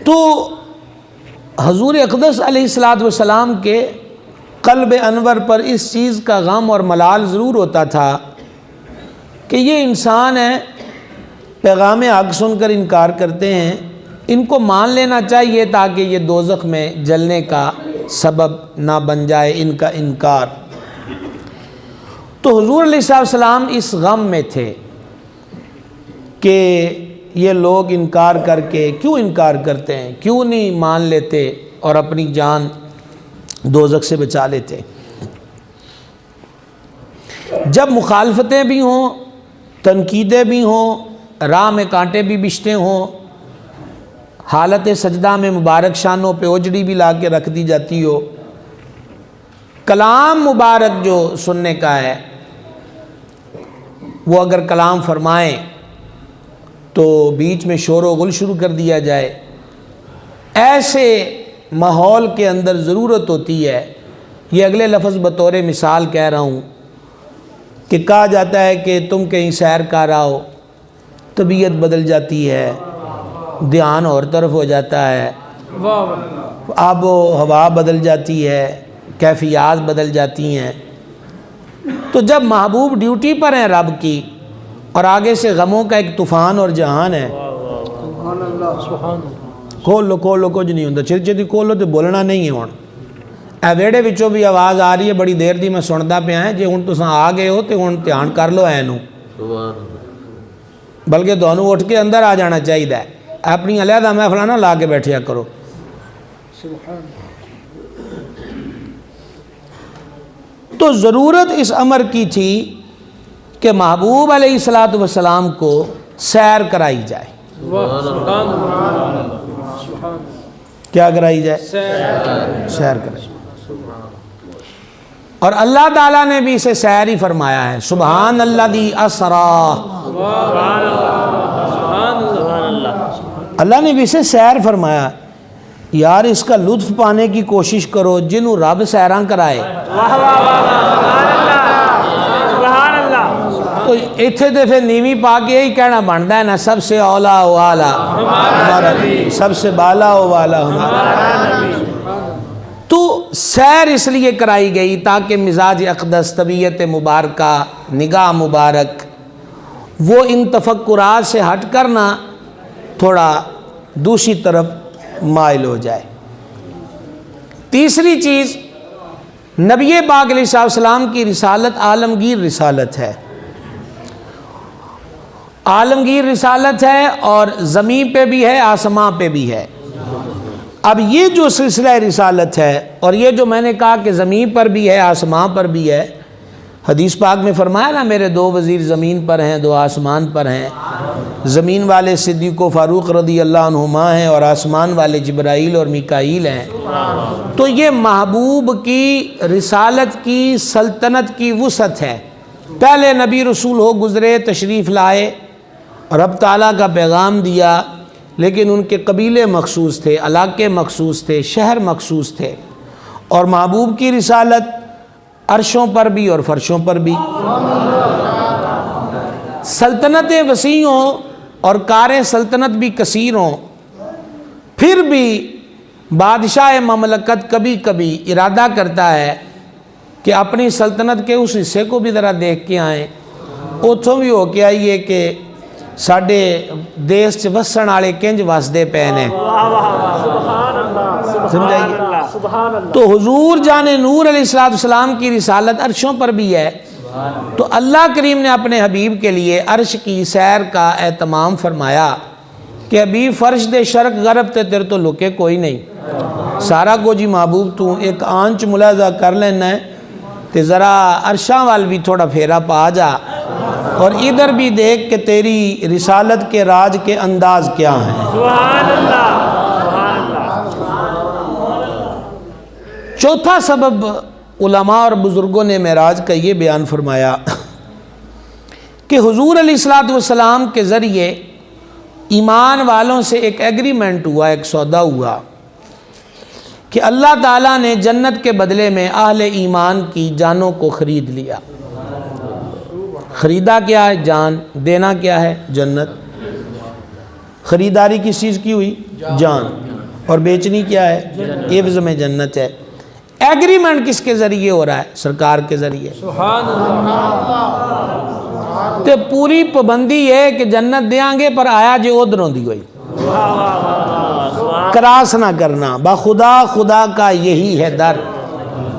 تو حضور اقدس علیہ الصلوۃ والسلام کے قلب انور پر اس چیز کا غم اور ملال ضرور ہوتا تھا کہ یہ انسان ہیں، پیغام حق سن کر انکار کرتے ہیں، ان کو مان لینا چاہیے تاکہ یہ دوزخ میں جلنے کا سبب نہ بن جائے ان کا انکار۔ تو حضور علیہ السلام اس غم میں تھے کہ یہ لوگ انکار کر کے کیوں انکار کرتے ہیں، کیوں نہیں مان لیتے اور اپنی جان دوزخ سے بچا لیتے۔ جب مخالفتیں بھی ہوں، تنقیدیں بھی ہوں، راہ میں کانٹے بھی بچھتے ہوں، حالت سجدہ میں مبارک شانوں پہ اوجڑی بھی لا کے رکھ دی جاتی ہو، کلام مبارک جو سننے کا ہے وہ اگر کلام فرمائیں تو بیچ میں شور و غل شروع کر دیا جائے، ایسے ماحول کے اندر ضرورت ہوتی ہے۔ یہ اگلے لفظ بطور مثال کہہ رہا ہوں کہ کہا جاتا ہے کہ تم کہیں سیر کر آؤ، طبیعت بدل جاتی ہے، دھیان اور طرف ہو جاتا ہے، آب و ہوا بدل جاتی ہے، کیفیات بدل جاتی ہیں۔ تو جب محبوب ڈیوٹی پر ہیں رب کی اور آگے سے غموں کا ایک طوفان اور جہان ہے، کھولو کچھ نہیں ہوتا، چھتی کھولو تو بولنا نہیں ہے۔ ہوں اے ویڑے وچوں بھی آواز آ رہی ہے، بڑی دیر دی میں سنتا پیا ہے، جی ہوں تساں آ گئے ہو تو ہوں دھیان کر لو اینو، بلکہ دونوں اٹھ کے اندر آ جانا چاہیے، اپنی علیحدہ محفل نہ لا کے بیٹھیا کرو۔ تو ضرورت اس امر کی تھی کہ محبوب علیہ الصلوۃ والسلام کو سیر کرائی جائے۔ کیا کرائی جائے؟ سیر کرائی۔ اور اللہ تعالیٰ نے بھی اسے سیر ہی فرمایا ہے، سبحان الذی اسریٰ، اللہ نے بھی اسے سیر فرمایا۔ یار اس کا لطف پانے کی کوشش کرو جنہوں رب سیراں کرائے۔ تو ایتھے دے پھر نیوی پا کے یہی کہنا بنتا ہے نا، سب سے اولا و اعلیٰ ہمارا نبی، سب سے بالا و والا ہمارا نبی۔ تو سیر اس لیے کرائی گئی تاکہ مزاج اقدس، طبیعت مبارکہ، نگاہ مبارک وہ ان تفکرات سے ہٹ کرنا تھوڑا دوسری طرف مائل ہو جائے۔ تیسری چیز، نبی پاک علیہ السلام کی رسالت عالمگیر رسالت ہے، عالمگیر رسالت ہے، اور زمین پہ بھی ہے، آسمان پہ بھی ہے۔ اب یہ جو سلسلہ رسالت ہے، اور یہ جو میں نے کہا کہ زمین پر بھی ہے، آسمان پر بھی ہے، حدیث پاک میں فرمایا نا میرے 2 وزیر زمین پر ہیں، 2 آسمان پر ہیں۔ زمین والے صدیق و فاروق رضی اللہ عنہما ہیں، اور آسمان والے جبرائیل اور میکائیل ہیں۔ تو یہ محبوب کی رسالت کی سلطنت کی وسعت ہے۔ پہلے نبی رسول ہو گزرے، تشریف لائے، رب تعالیٰ کا پیغام دیا، لیکن ان کے قبیلے مخصوص تھے، علاقے مخصوص تھے، شہر مخصوص تھے۔ اور محبوب کی رسالت عرشوں پر بھی اور فرشوں پر بھی، سلطنتیں وسیع ہوں اور کاریں سلطنت بھی کثیر ہوں، پھر بھی بادشاہ مملکت کبھی کبھی ارادہ کرتا ہے کہ اپنی سلطنت کے اس حصے کو بھی ذرا دیکھ کے آئیں، اتوں بھی ہو کے آئیے کہ ساڈے دیس چ وسن والے کنج وسدے پے نے، سمجھائیے۔ تو حضور جان نور علیہ السلام کی رسالت عرشوں پر بھی ہے، تو اللہ کریم نے اپنے حبیب کے لیے عرش کی سیر کا اہتمام فرمایا کہ حبیب فرش دے شرق غرب تے تیرے تو لکے کوئی نہیں، سارا کو جی محبوب تو ایک آنچ ملاحظہ کر لینا ہے تے ذرا عرشاں وال بھی تھوڑا پھیرا پا جا، اور ادھر بھی دیکھ کہ تیری رسالت کے راج کے انداز کیا ہیں۔ سبحان اللہ۔ چوتھا سبب علماء اور بزرگوں نے معراج کا یہ بیان فرمایا کہ حضور علیہ الصلوۃ والسلام کے ذریعے ایمان والوں سے ایک ایگریمنٹ ہوا، ایک سودا ہوا کہ اللہ تعالیٰ نے جنت کے بدلے میں اہل ایمان کی جانوں کو خرید لیا۔ خریدا کیا ہے؟ جان۔ دینا کیا ہے؟ جنت۔ خریداری کس چیز کی ہوئی؟ جان. اور بیچنی کیا ہے؟ عوض میں جنت ہے. ایگریمنٹ کس کے ذریعے ہو رہا ہے؟ سرکار کے ذریعے. تو پوری پابندی ہے کہ جنت دیاں گے پر آیا جے ادھروں دی ہوئی، کراس نہ کرنا. بخدا خدا کا یہی ہے در،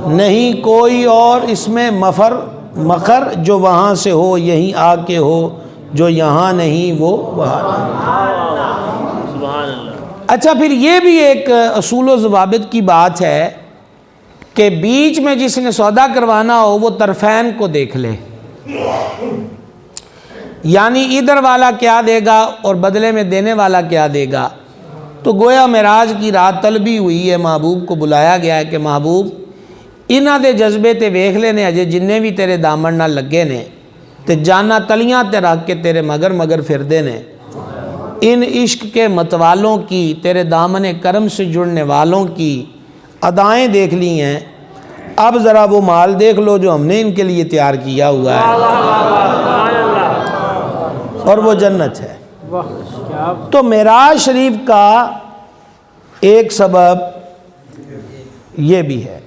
نہیں کوئی اور اس میں مخر، جو وہاں سے ہو یہیں آ کے ہو، جو یہاں نہیں وہ وہاں. اچھا، پھر یہ بھی ایک اصول و ضوابط کی بات ہے کہ بیچ میں جس نے سودا کروانا ہو وہ طرفین کو دیکھ لے، یعنی ادھر والا کیا دے گا اور بدلے میں دینے والا کیا دے گا. تو گویا معراج کی رات طلبی ہوئی ہے، محبوب کو بلایا گیا ہے کہ محبوب انہاں دے جذبے تے ویکھ لینے اجے جننے بھی تیرے دامن نہ لگے نے تے جانا تلیاں تے رکھ کے تیرے مگر پھر دے نے. ان عشق کے متوالوں کی، تیرے دامن کرم سے جڑنے والوں کی ادائیں دیکھ لی ہیں، اب ذرا وہ مال دیکھ لو جو ہم نے ان کے لیے تیار کیا ہوا ہے، اور وہ جنت ہے. تو معراج شریف کا ایک سبب یہ بھی ہے،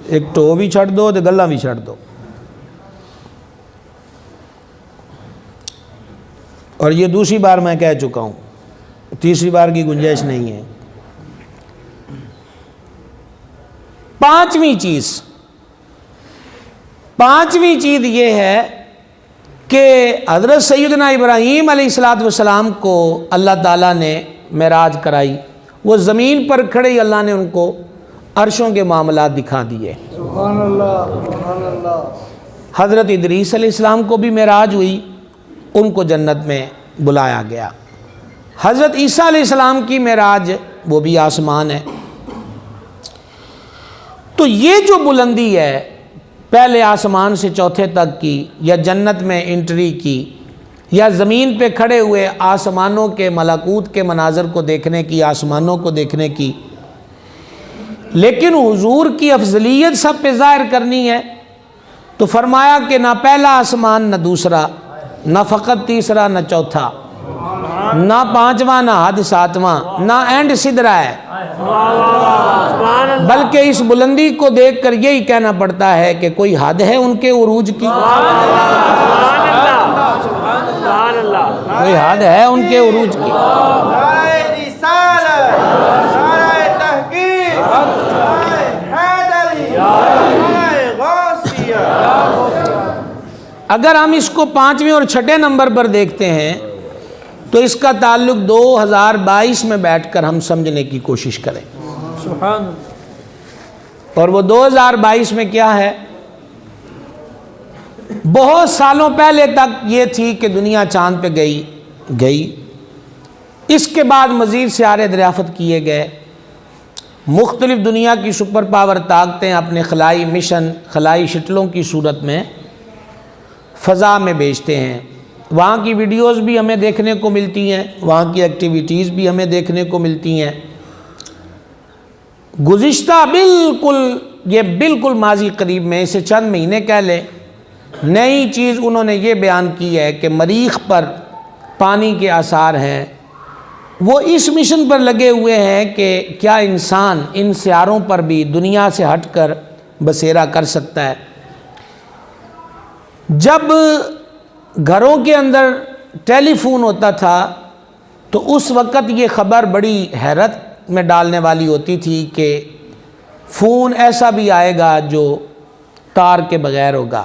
ایک ٹو بھی چھڑ دو تو گلہ بھی چھڑ دو. اور یہ دوسری بار میں کہہ چکا ہوں، تیسری بار کی گنجائش نہیں ہے. پانچویں چیز یہ ہے کہ حضرت سیدنا ابراہیم علیہ السلام کو اللہ تعالیٰ نے معراج کرائی. وہ زمین پر کھڑے ہی اللہ نے ان کو عرشوں کے معاملات دکھا دیے. سبحان اللہ، سبحان اللہ. حضرت ادریس علیہ السلام کو بھی معراج ہوئی، ان کو جنت میں بلایا گیا. حضرت عیسیٰ علیہ السلام کی معراج وہ بھی آسمان ہے. تو یہ جو بلندی ہے پہلے آسمان سے چوتھے تک کی، یا جنت میں انٹری کی، یا زمین پہ کھڑے ہوئے آسمانوں کے ملکوت کے مناظر کو دیکھنے کی، آسمانوں کو دیکھنے کی، لیکن حضور کی افضلیت سب پہ ظاہر کرنی ہے تو فرمایا کہ نہ پہلا آسمان نہ دوسرا، نہ فقط تیسرا نہ چوتھا، نہ پانچواں نہ حد ساتواں، نہ اینڈ سدرا ہے، بلکہ اس بلندی کو دیکھ کر یہی کہنا پڑتا ہے کہ کوئی حد ہے ان کے عروج کی، کوئی حد ہے ان کے عروج کی. اگر ہم اس کو 5ویں اور 6ٹھے نمبر پر دیکھتے ہیں تو اس کا تعلق 2022 میں بیٹھ کر ہم سمجھنے کی کوشش کریں. اور وہ 2022 میں کیا ہے؟ بہت سالوں پہلے تک یہ تھی کہ دنیا چاند پہ گئی. اس کے بعد مزید سیارے دریافت کیے گئے. مختلف دنیا کی سپر پاور طاقتیں اپنے خلائی مشن، خلائی شٹلوں کی صورت میں فضا میں بھیجتے ہیں. وہاں کی ویڈیوز بھی ہمیں دیکھنے کو ملتی ہیں، وہاں کی ایکٹیویٹیز بھی ہمیں دیکھنے کو ملتی ہیں. گزشتہ بالکل ماضی قریب میں، اسے چند مہینے کہہ لیں، نئی چیز انہوں نے یہ بیان کی ہے کہ مریخ پر پانی کے آثار ہیں. وہ اس مشن پر لگے ہوئے ہیں کہ کیا انسان ان سیاروں پر بھی دنیا سے ہٹ کر بسیرا کر سکتا ہے. جب گھروں کے اندر ٹیلی فون ہوتا تھا تو اس وقت یہ خبر بڑی حیرت میں ڈالنے والی ہوتی تھی کہ فون ایسا بھی آئے گا جو تار کے بغیر ہوگا.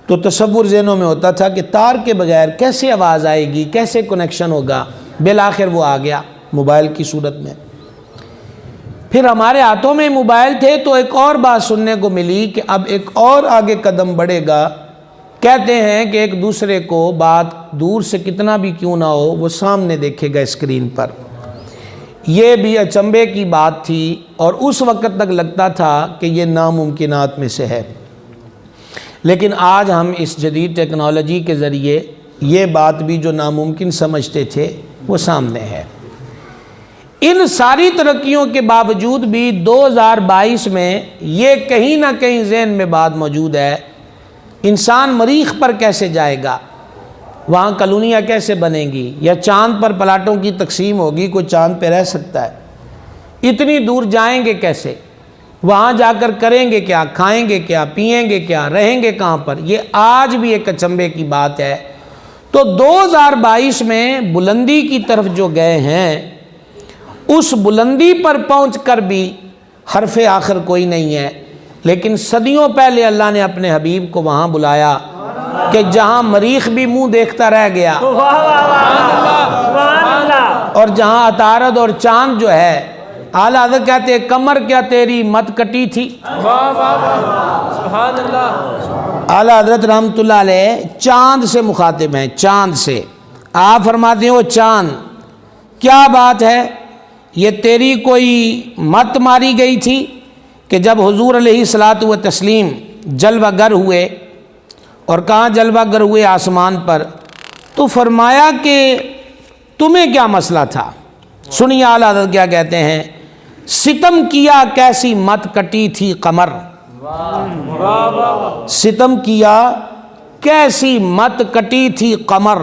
تو تصور ذہنوں میں ہوتا تھا کہ تار کے بغیر کیسے آواز آئے گی، کیسے کنیکشن ہوگا. بالآخر وہ آ گیا موبائل کی صورت میں. پھر ہمارے ہاتھوں میں موبائل تھے تو ایک اور بات سننے کو ملی کہ اب ایک اور آگے قدم بڑھے گا. کہتے ہیں کہ ایک دوسرے کو بات دور سے کتنا بھی کیوں نہ ہو وہ سامنے دیکھے گا اسکرین پر. یہ بھی اچنبے کی بات تھی اور اس وقت تک لگتا تھا کہ یہ ناممکنات میں سے ہے. لیکن آج ہم اس جدید ٹیکنالوجی کے ذریعے یہ بات بھی جو ناممکن سمجھتے تھے وہ سامنے ہے. ان ساری ترقیوں کے باوجود بھی 2022 میں یہ کہیں نہ کہیں ذہن میں بات موجود ہے، انسان مریخ پر کیسے جائے گا. وہاں کالونیاں کیسے بنیں گی، یا چاند پر پلاٹوں کی تقسیم ہوگی، کوئی چاند پہ رہ سکتا ہے؟ اتنی دور جائیں گے کیسے؟ وہاں جا کر کریں گے کیا، کھائیں گے کیا، پئیں گے کیا، رہیں گے کہاں پر؟ یہ آج بھی ایک اچنبے کی بات ہے۔ تو 2022 میں بلندی کی طرف جو گئے ہیں، اس بلندی پر پہنچ کر بھی حرف آخر کوئی نہیں ہے، لیکن صدیوں پہلے اللہ نے اپنے حبیب کو وہاں بلایا کہ جہاں مریخ بھی منہ دیکھتا رہ گیا، اور جہاں عطارد اور چاند جو ہے، اعلیٰ حضرت کہتے ہیں کمر کیا تیری مت کٹی تھی۔ سبحان اللہ۔ اعلیٰ حضرت رحمۃ اللہ علیہ چاند سے مخاطب ہیں، چاند سے۔ آپ فرماتے ہیں وہ چاند کیا بات ہے، یہ تیری کوئی مت ماری گئی تھی کہ جب حضور علیہ الصلاۃ والتسلیم جلوہ گر ہوئے، اور کہاں جلوہ گر ہوئے؟ آسمان پر۔ تو فرمایا کہ تمہیں کیا مسئلہ تھا؟ سنیے اعلیٰ حضرت کیا کہتے ہیں، ستم کیا کیسی مت کٹی تھی قمر، ستم کیا کیسی مت کٹی تھی قمر،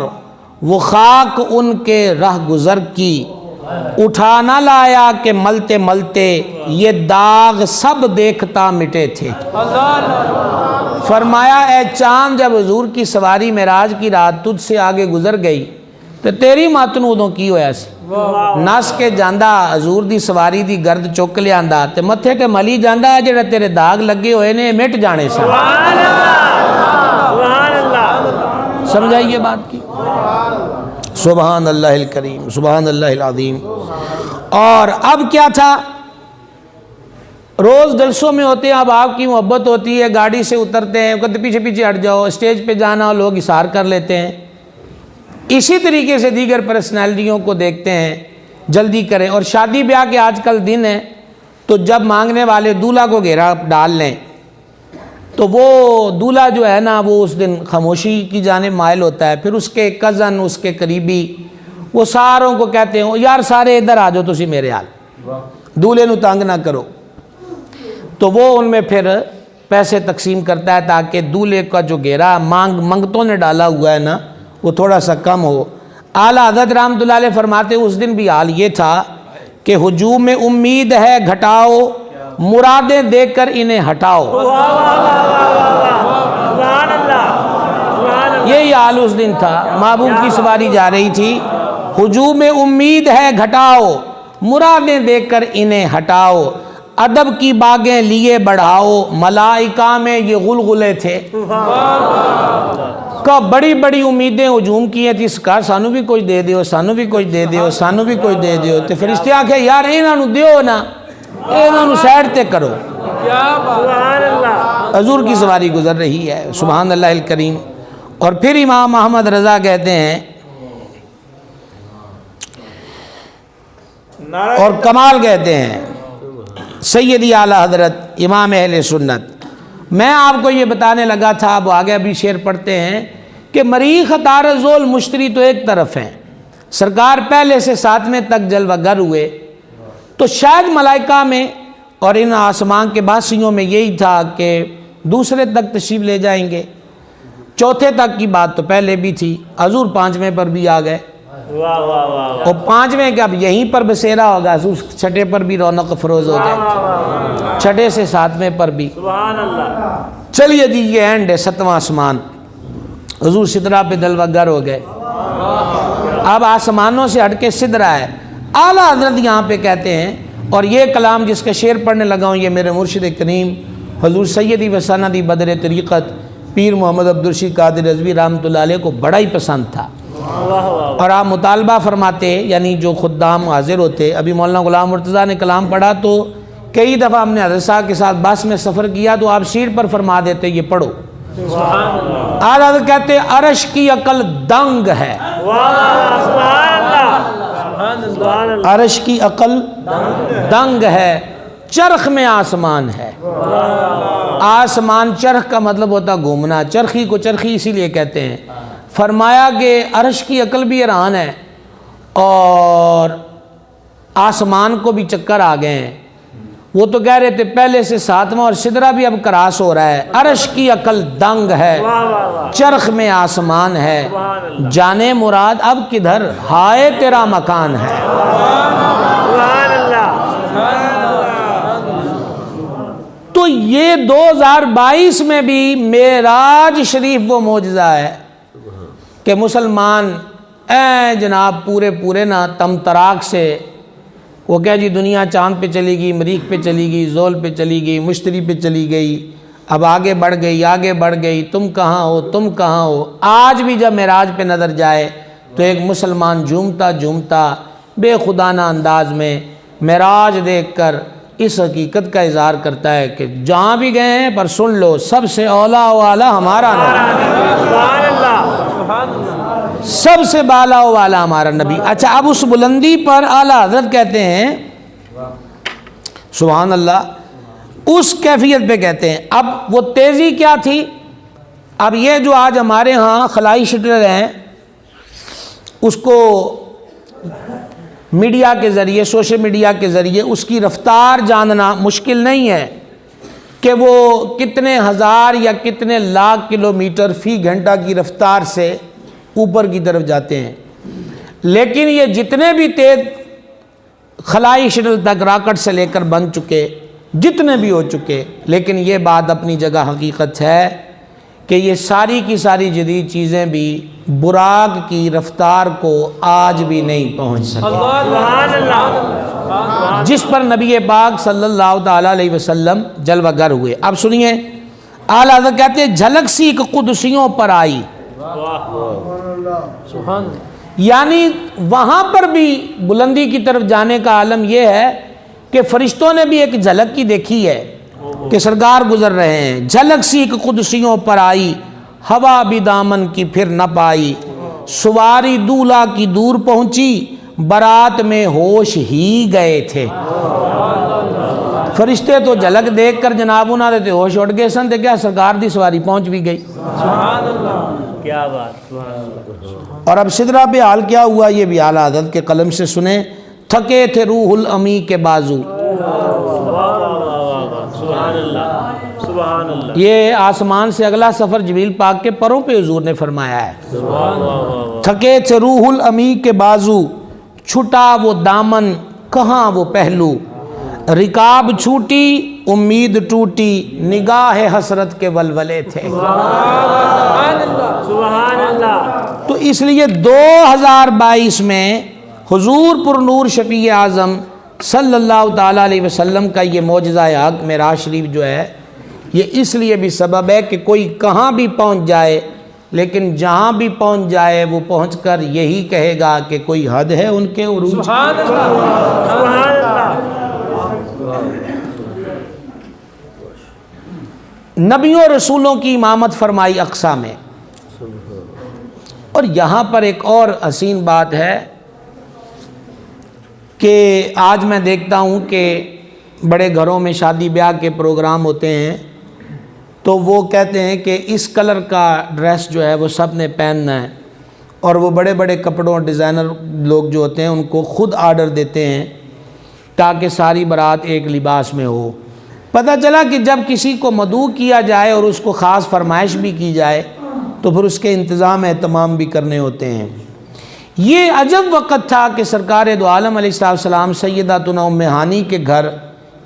وہ خاک ان کے رہ گزر کی، اٹھا نہ لایا کہ ملتے ملتے یہ داغ سب دیکھتا مٹے تھے۔ فرمایا اے چاند، جب حضور کی سواری معراج کی رات تجھ سے آگے گزر گئی تو تیری ماتن ادوں کی ہویا سی؟ نس کے جاندہ حضور دی سواری دی گرد چک لے آندہ تے متھے تے ملی جاندہ ہے، جڑے تیرے داغ لگے ہوئے نے مٹ جانے سے۔ سمجھائیے بات کی؟ سبحان اللہ الکریم، سبحان اللہ العظیم۔ اور اب کیا تھا، روز جلسوں میں ہوتے ہیں، اب آپ کی محبت ہوتی ہے، گاڑی سے اترتے ہیں، کہتے پیچھے پیچھے ہٹ جاؤ، اسٹیج پہ جانا ہو لوگ اثار کر لیتے ہیں۔ اسی طریقے سے دیگر پرسنالٹیوں کو دیکھتے ہیں، جلدی کریں۔ اور شادی بیاہ کے آج کل دن ہیں، تو جب مانگنے والے دولہا کو گھیرا ڈال لیں تو وہ دولہا جو ہے نا وہ اس دن خاموشی کی جانب مائل ہوتا ہے، پھر اس کے کزن، اس کے قریبی، وہ ساروں کو کہتے ہیں یار سارے ادھر آ جاؤ تسی میرے حال، دولہے نو تنگ نہ کرو۔ تو وہ ان میں پھر پیسے تقسیم کرتا ہے تاکہ دولہے کا جو گھیرا منگتوں نے ڈالا ہوا ہے نا وہ تھوڑا سا کم ہو۔ اعلیٰ حضرت رحمۃ اللہ علیہ فرماتے اس دن بھی حال یہ تھا کہ ہجوم میں امید ہے گھٹاؤ، مرادیں دے کر انہیں ہٹاؤ۔ یہی حال اس دن تھا، محبوب کی سواری جا رہی تھی، ہجوم میں امید ہے گھٹاؤ، مرادیں دے کر انہیں ہٹاؤ، ادب کی باغیں لیے بڑھاؤ، ملائکہ میں یہ غلغلے تھے۔ کا بڑی بڑی امیدیں ہجوم کی ہیں، اس کا سانو بھی کچھ دے دیو، سانو بھی کچھ دے دیو، سانو بھی کچھ دے دیو۔ تو فرشتے آکھے یار انہاں نو دیو نا، انہاں نو سائڈ تے کرو۔ حضور کی سواری گزر رہی ہے، سبحان اللہ الکریم۔ اور پھر امام احمد رضا کہتے ہیں اور کمال کہتے ہیں، سیدی اعلیٰ حضرت امام اہل سنت، میں آپ کو یہ بتانے لگا تھا، اب آگے ابھی شعر پڑھتے ہیں کہ مریخ عطارد ذوال مشتری تو ایک طرف ہیں، سرکار پہلے سے 7ویں تک جلوہ گر ہوئے، تو شاید ملائکہ میں اور ان آسمان کے باسیوں میں یہی تھا کہ دوسرے تک تشریف لے جائیں گے، چوتھے تک کی بات تو پہلے بھی تھی، حضور 5ویں پر بھی آ گئے، اور 5ویں کے اب یہیں پر بسیرا ہوگا، حضور 6ٹھے پر بھی رونق افروز ہو جائے، 6ٹھے سے 7ویں پر بھی۔ چلیے جی یہ اینڈ ہے، 7واں آسمان، حضور سدرہ پہ جلوہ گر ہو گئے، اب آسمانوں سے ہٹ کے سدرہ ہے۔ اعلیٰ حضرت یہاں پہ کہتے ہیں، اور یہ کلام جس کا شعر پڑھنے لگا ہوں یہ میرے مرشد کریم حضور سیدی و سندی بدر طریقت پیر محمد عبدالرشید قادری رضوی رحمۃ اللہ علیہ کو بڑا ہی پسند تھا، اور آپ مطالبہ فرماتے، یعنی جو خدام حاضر ہوتے، ابھی مولانا غلام مرتضیٰ نے کلام پڑھا تو کئی دفعہ ہم نے حضرت صاحب کے ساتھ بس میں سفر کیا تو آپ سیٹ پر فرما دیتے یہ پڑھو۔ اعلیٰ حضرت کہتے عرش کی عقل دنگ ہے، عرش کی عقل دنگ ہے، چرخ میں آسمان ہے۔ آسمان چرخ کا مطلب ہوتا گھومنا، چرخی کو چرخی اسی لیے کہتے ہیں۔ فرمایا کہ عرش کی عقل بھی حیران ہے اور آسمان کو بھی چکر آ گئے ہیں، وہ تو کہہ رہے تھے پہلے سے 7واں اور سدرہ بھی اب کراس ہو رہا ہے. عرش کی عقل دنگ ہے, چرخ میں آسمان ہے, جانے مراد اب کدھر ہائے تیرا مکان ہے. تو یہ 2022 میں بھی معراج شریف وہ معجزہ ہے کہ مسلمان جناب پورے نا تم تراک سے وہ کہہ جی دنیا چاند پہ چلی گئی, مریخ پہ چلی گئی, زول پہ چلی گئی, مشتری پہ چلی گئی, اب آگے بڑھ گئی, تم کہاں ہو. آج بھی جب معراج پہ نظر جائے تو ایک مسلمان جھومتا بے خدانہ انداز میں معراج دیکھ کر اس حقیقت کا اظہار کرتا ہے کہ جہاں بھی گئے ہیں پر سن لو سب سے اولا و اعلیٰ ہمارا نبی, سب سے بالا و والا ہمارا نبی. اچھا اب اس بلندی پر اعلیٰ حضرت کہتے ہیں سبحان اللہ, اس کیفیت پہ کہتے ہیں. اب وہ تیزی کیا تھی؟ اب یہ جو آج ہمارے ہاں خلائی شٹل ہیں اس کو میڈیا کے ذریعے, سوشل میڈیا کے ذریعے اس کی رفتار جاننا مشکل نہیں ہے کہ وہ کتنے ہزار یا کتنے لاکھ کلومیٹر فی گھنٹہ کی رفتار سے اوپر کی طرف جاتے ہیں. لیکن یہ جتنے بھی تیز خلائی شٹل تک راکٹ سے لے کر بن چکے, جتنے بھی ہو چکے, لیکن یہ بات اپنی جگہ حقیقت ہے کہ یہ ساری کی ساری جدید چیزیں بھی براق کی رفتار کو آج بھی نہیں پہنچ سکے جس پر نبی پاک صلی اللہ تعالیٰ علیہ وسلم جلوہ گر ہوئے. اب سنیے اعلیٰ حضرت کہتے ہیں جھلک سی ایک قدسیوں پر آئی, یعنی وہاں پر بھی بلندی کی طرف جانے کا عالم یہ ہے کہ فرشتوں نے بھی ایک جھلک کی دیکھی ہے کہ سرکار گزر رہے ہیں. جھلک سی ایک قدسیوں پر آئی, ہوا بھی دامن کی پھر نہ پائی, سواری دولہا کی دور پہنچی, برات میں ہوش ہی گئے تھے. فرشتے تو جھلک دیکھ کر جناب انہاں دے ہوش اڑ گئے سن, تے کیا سرکار دی سواری پہنچ بھی گئی. کیا بات. اور اب سدرہ پہ حال کیا ہوا یہ بھی اعلیٰ حضرت کے قلم سے سنیں. تھکے تھے روح الامی کے بازو, یہ آسمان سے اگلا سفر جبریل پاک کے پروں پہ حضور نے فرمایا ہے. تھکے تھے روح الامی کے بازو, چھٹا وہ دامن کہاں وہ پہلو, رکاب چھوٹی امید ٹوٹی, نگاہ حسرت کے ولولے تھے. سبحان اللہ. تو اس لیے 2022 میں حضور پر نور شفیع اعظم صلی اللہ تعالیٰ علیہ وسلم کا یہ معجزہ حق معراج شریف جو ہے یہ اس لیے بھی سبب ہے کہ کوئی کہاں بھی پہنچ جائے, لیکن جہاں بھی پہنچ جائے وہ پہنچ کر یہی کہے گا کہ کوئی حد ہے ان کے عروج. سبحان اللہ. سبحان اللہ. نبیوں رسولوں کی امامت فرمائی اقصا میں. اور یہاں پر ایک اور حسین بات ہے کہ آج میں دیکھتا ہوں کہ بڑے گھروں میں شادی بیاہ کے پروگرام ہوتے ہیں تو وہ کہتے ہیں کہ اس کلر کا ڈریس جو ہے وہ سب نے پہننا ہے, اور وہ بڑے بڑے کپڑوں ڈیزائنر لوگ جو ہوتے ہیں ان کو خود آرڈر دیتے ہیں تاکہ ساری بارات ایک لباس میں ہو. پتہ چلا کہ جب کسی کو مدعو کیا جائے اور اس کو خاص فرمائش بھی کی جائے تو پھر اس کے انتظام اہتمام بھی کرنے ہوتے ہیں. یہ عجب وقت تھا کہ سرکار دو عالم علیہ السلام سیداتنا ام ہانی کے گھر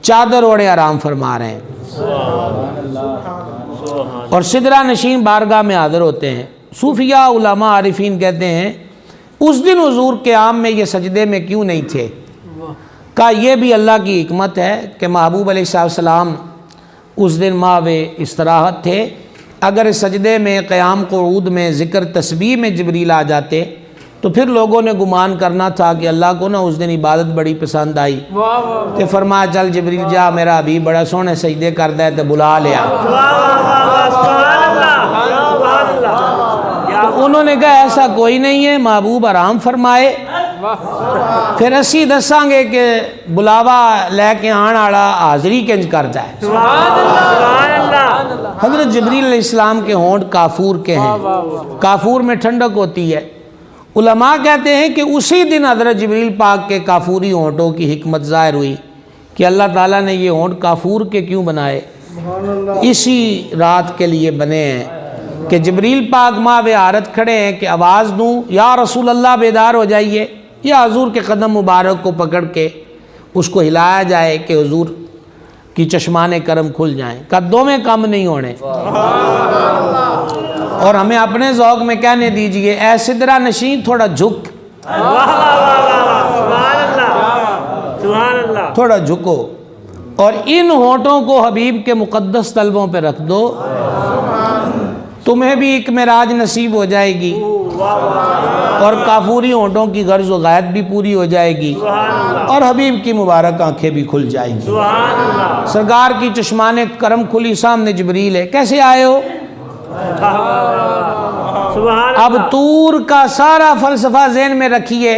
چادر اوڑھے آرام فرما رہے ہیں اور سدرہ نشین بارگاہ میں حاضر ہوتے ہیں. صوفیاء علماء عارفین کہتے ہیں اس دن حضور قیام میں یہ سجدے میں کیوں نہیں تھے؟ کہا یہ بھی اللہ کی حکمت ہے کہ محبوب علیہ السلام اس دن ماہ استراحت تھے. اگر سجدے میں قیام قعود میں ذکر تسبیح میں جبریل آ جاتے تو پھر لوگوں نے گمان کرنا تھا کہ اللہ کو نا اس دن عبادت بڑی پسند آئی کہ فرمایا چل جبریل جا میرا ابھی بڑا سونے سجدے کرتا ہے تو بلا لیا. تو انہوں نے کہا ایسا کوئی نہیں ہے, محبوب آرام فرمائے پھر اسی دساں گے کہ بلاوا لے کے آن آڑا حاضری کنج کرتا ہے. حضرت جبریل علیہ السلام کے ہونٹ کافور کے ہیں, کافور میں ٹھنڈک ہوتی ہے. علماء کہتے ہیں کہ اسی دن حضرت جبریل پاک کے کافوری ہونٹوں کی حکمت ظاہر ہوئی کہ اللہ تعالیٰ نے یہ ہونٹ کافور کے کیوں بنائے؟ اسی رات کے لیے بنے ہیں کہ جبریل پاک ماں حارت کھڑے ہیں کہ آواز دوں یا رسول اللہ بیدار ہو جائیے، یا حضور کے قدم مبارک کو پکڑ کے اس کو ہلایا جائے کہ حضور کی چشمان کرم کھل جائیں۔ قدوں میں کم نہیں ہونے، اور ہمیں اپنے ذوق میں کہنے دیجئے اے سدرہ نشین تھوڑا جھک، سبحان اللہ، تھوڑا جھکو، اور ان ہونٹوں کو حبیب کے مقدس طلبوں پہ رکھ دو، تمہیں بھی ایک معراج نصیب ہو جائے گی، اور کافوری ہونٹوں کی غرض و غایت بھی پوری ہو جائے گی، اور حبیب کی مبارک آنکھیں بھی کھل جائیں گی۔ سرکار کی چشمان کرم کھلی، سامنے جبریل ہے، کیسے آئے ہو؟ اب طور کا سارا فلسفہ ذہن میں رکھیے،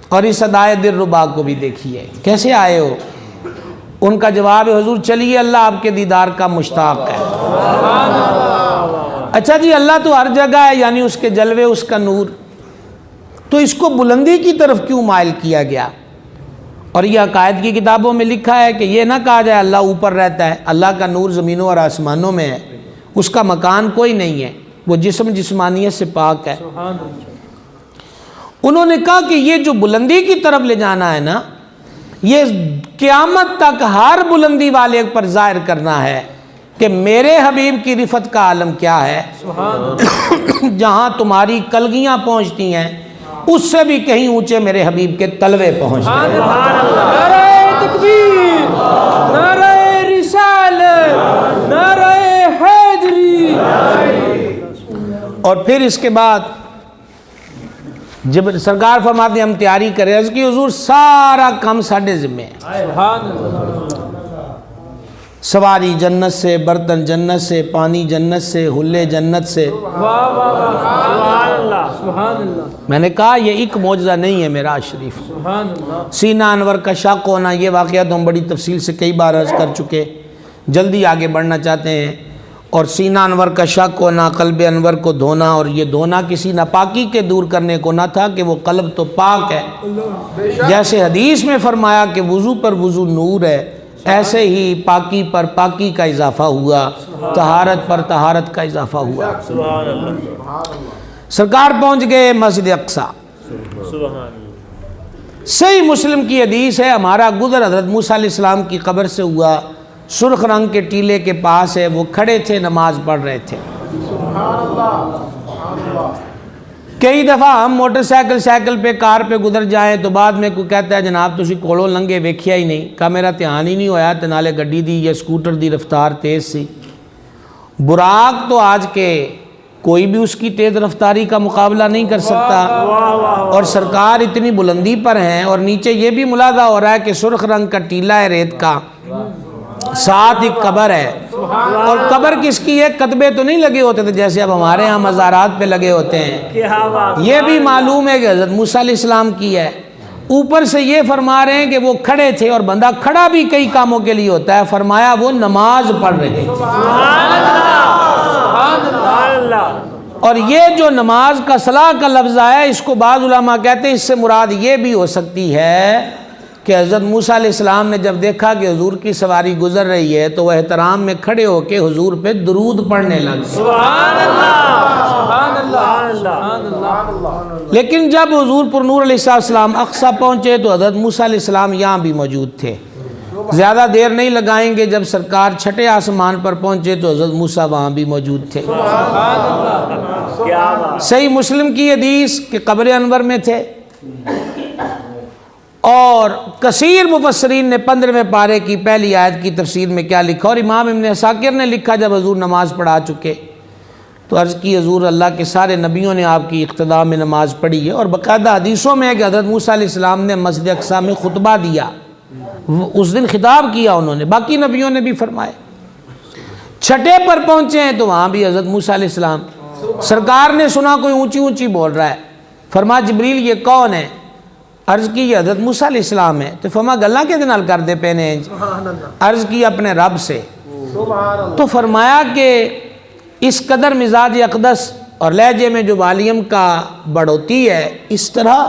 اور اس ادائے دلربا کو بھی دیکھیے، کیسے آئے ہو؟ ان کا جواب ہے حضور چلیے اللہ آپ کے دیدار کا مشتاق ہے۔ اچھا جی، اللہ تو ہر جگہ ہے، یعنی اس کے جلوے، اس کا نور، تو اس کو بلندی کی طرف کیوں مائل کیا گیا؟ اور یہ عقائد کی کتابوں میں لکھا ہے کہ یہ نہ کہا جائے اللہ اوپر رہتا ہے، اللہ کا نور زمینوں اور آسمانوں میں ہے، اس کا مکان کوئی نہیں ہے، وہ جسم جسمانیت سے پاک ہے۔ انہوں نے کہا کہ یہ جو بلندی کی طرف لے جانا ہے نا، یہ قیامت تک ہر بلندی والے پر ظاہر کرنا ہے کہ میرے حبیب کی رفت کا عالم کیا ہے۔ جہاں تمہاری کلگیاں پہنچتی ہیں اس سے بھی کہیں اونچے میرے حبیب کے تلوے پہنچتے ہیں۔ نعرہ تکبیر، نعرہ رسالت، نعرہ حیدری۔ اور پھر اس کے بعد جب سرکار فرماتے ہیں ہم تیاری کریں، عرض کی حضور سارا کام ساڑھے ذمہ ہے، سواری جنت سے، برتن جنت سے، پانی جنت سے، حلے جنت سے۔ میں نے کہا یہ ایک معجزہ نہیں ہے معراج شریف، سینہ انور کا شق ہونا، یہ واقعہ تو ہم بڑی تفصیل سے کئی بار عرض کر چکے، جلدی آگے بڑھنا چاہتے ہیں۔ اور سینہ انور کا شق ہونا، قلب انور کو دھونا، اور یہ دھونا کسی ناپاکی کے دور کرنے کو نہ تھا کہ وہ قلب تو پاک ہے، جیسے حدیث میں فرمایا کہ وضو پر وضو نور ہے، ایسے ہی پاکی پر پاکی کا اضافہ ہوا، طہارت پر طہارت کا اضافہ ہوا۔ سرکار پہنچ گئے مسجد اقصیٰ۔ صحیح مسلم کی حدیث ہے، ہمارا گزر حضرت موسیٰ علیہ السلام کی قبر سے ہوا، سرخ رنگ کے ٹیلے کے پاس ہے، وہ کھڑے تھے نماز پڑھ رہے تھے۔ کئی دفعہ ہم موٹر سائیکل پہ، کار پہ گزر جائیں تو بعد میں کوئی کہتا ہے جناب تسی کولوں لنگے ویکھیا ہی نہیں، کہا میرا دھیان ہی نہیں ہویا تے نالے گڈی دی یا سکوٹر دی رفتار تیز سی۔ براق تو آج کے کوئی بھی اس کی تیز رفتاری کا مقابلہ نہیں کر سکتا، اور سرکار اتنی بلندی پر ہیں، اور نیچے یہ بھی ملاحظہ ہو رہا ہے کہ سرخ رنگ کا ٹیلا ہے ریت کا، ساتھ ایک قبر ہے، اور قبر کس کی ہے؟ کتبے تو نہیں لگے ہوتے تھے جیسے اب ہمارے ہاں مزارات پہ لگے ہوتے ہیں، یہ بھی معلوم ہے کہ حضرت موسیٰ علیہ السلام کی ہے۔ اوپر سے یہ فرما رہے ہیں کہ وہ کھڑے تھے، اور بندہ کھڑا بھی کئی کاموں کے لیے ہوتا ہے، فرمایا وہ نماز پڑھ رہے تھے۔ اور یہ جو نماز کا صلاح کا لفظ ہے، اس کو بعض علماء کہتے ہیں اس سے مراد یہ بھی ہو سکتی ہے کہ حضرت موسیٰ علیہ السلام نے جب دیکھا کہ حضور کی سواری گزر رہی ہے تو وہ احترام میں کھڑے ہو کے حضور پہ درود پڑھنے لگ گئے۔ لیکن جب حضور پر نور علیہ السلام اقصیٰ پہنچے تو حضرت موسیٰ علیہ السلام یہاں بھی موجود تھے۔ زیادہ دیر نہیں لگائیں گے، جب سرکار چھٹے آسمان پر پہنچے تو حضرت موسیٰ وہاں بھی موجود تھے۔ صحیح مسلم کی حدیث کہ قبر انور میں تھے، اور کثیر مفسرین نے 15ویں پارے کی پہلی آیت کی تفسیر میں کیا لکھا، اور امام ابن عساکر نے لکھا جب حضور نماز پڑھا چکے تو عرض کی حضور اللہ کے سارے نبیوں نے آپ کی اقتداء میں نماز پڑھی ہے، اور باقاعدہ حدیثوں میں ہے کہ حضرت موسیٰ علیہ السلام نے مسجد اقصیٰ میں خطبہ دیا، اس دن خطاب کیا انہوں نے، باقی نبیوں نے بھی فرمائے۔ چھٹے پر پہنچے ہیں تو وہاں بھی حضرت موسیٰ علیہ السلام، سرکار نے سنا کوئی اونچی اونچی بول رہا ہے، فرمایا جبریل یہ کون ہے؟ عرض کی یہ حضرت موسیٰ علیہ السلام ہے، تو فرمایا گلاں کے دنال کر دے پینے ہیں، عرض کی اپنے رب سے، تو فرمایا کہ اس قدر مزاج اقدس اور لہجے میں جو والیم کا بڑھوتی ہے، اس طرح،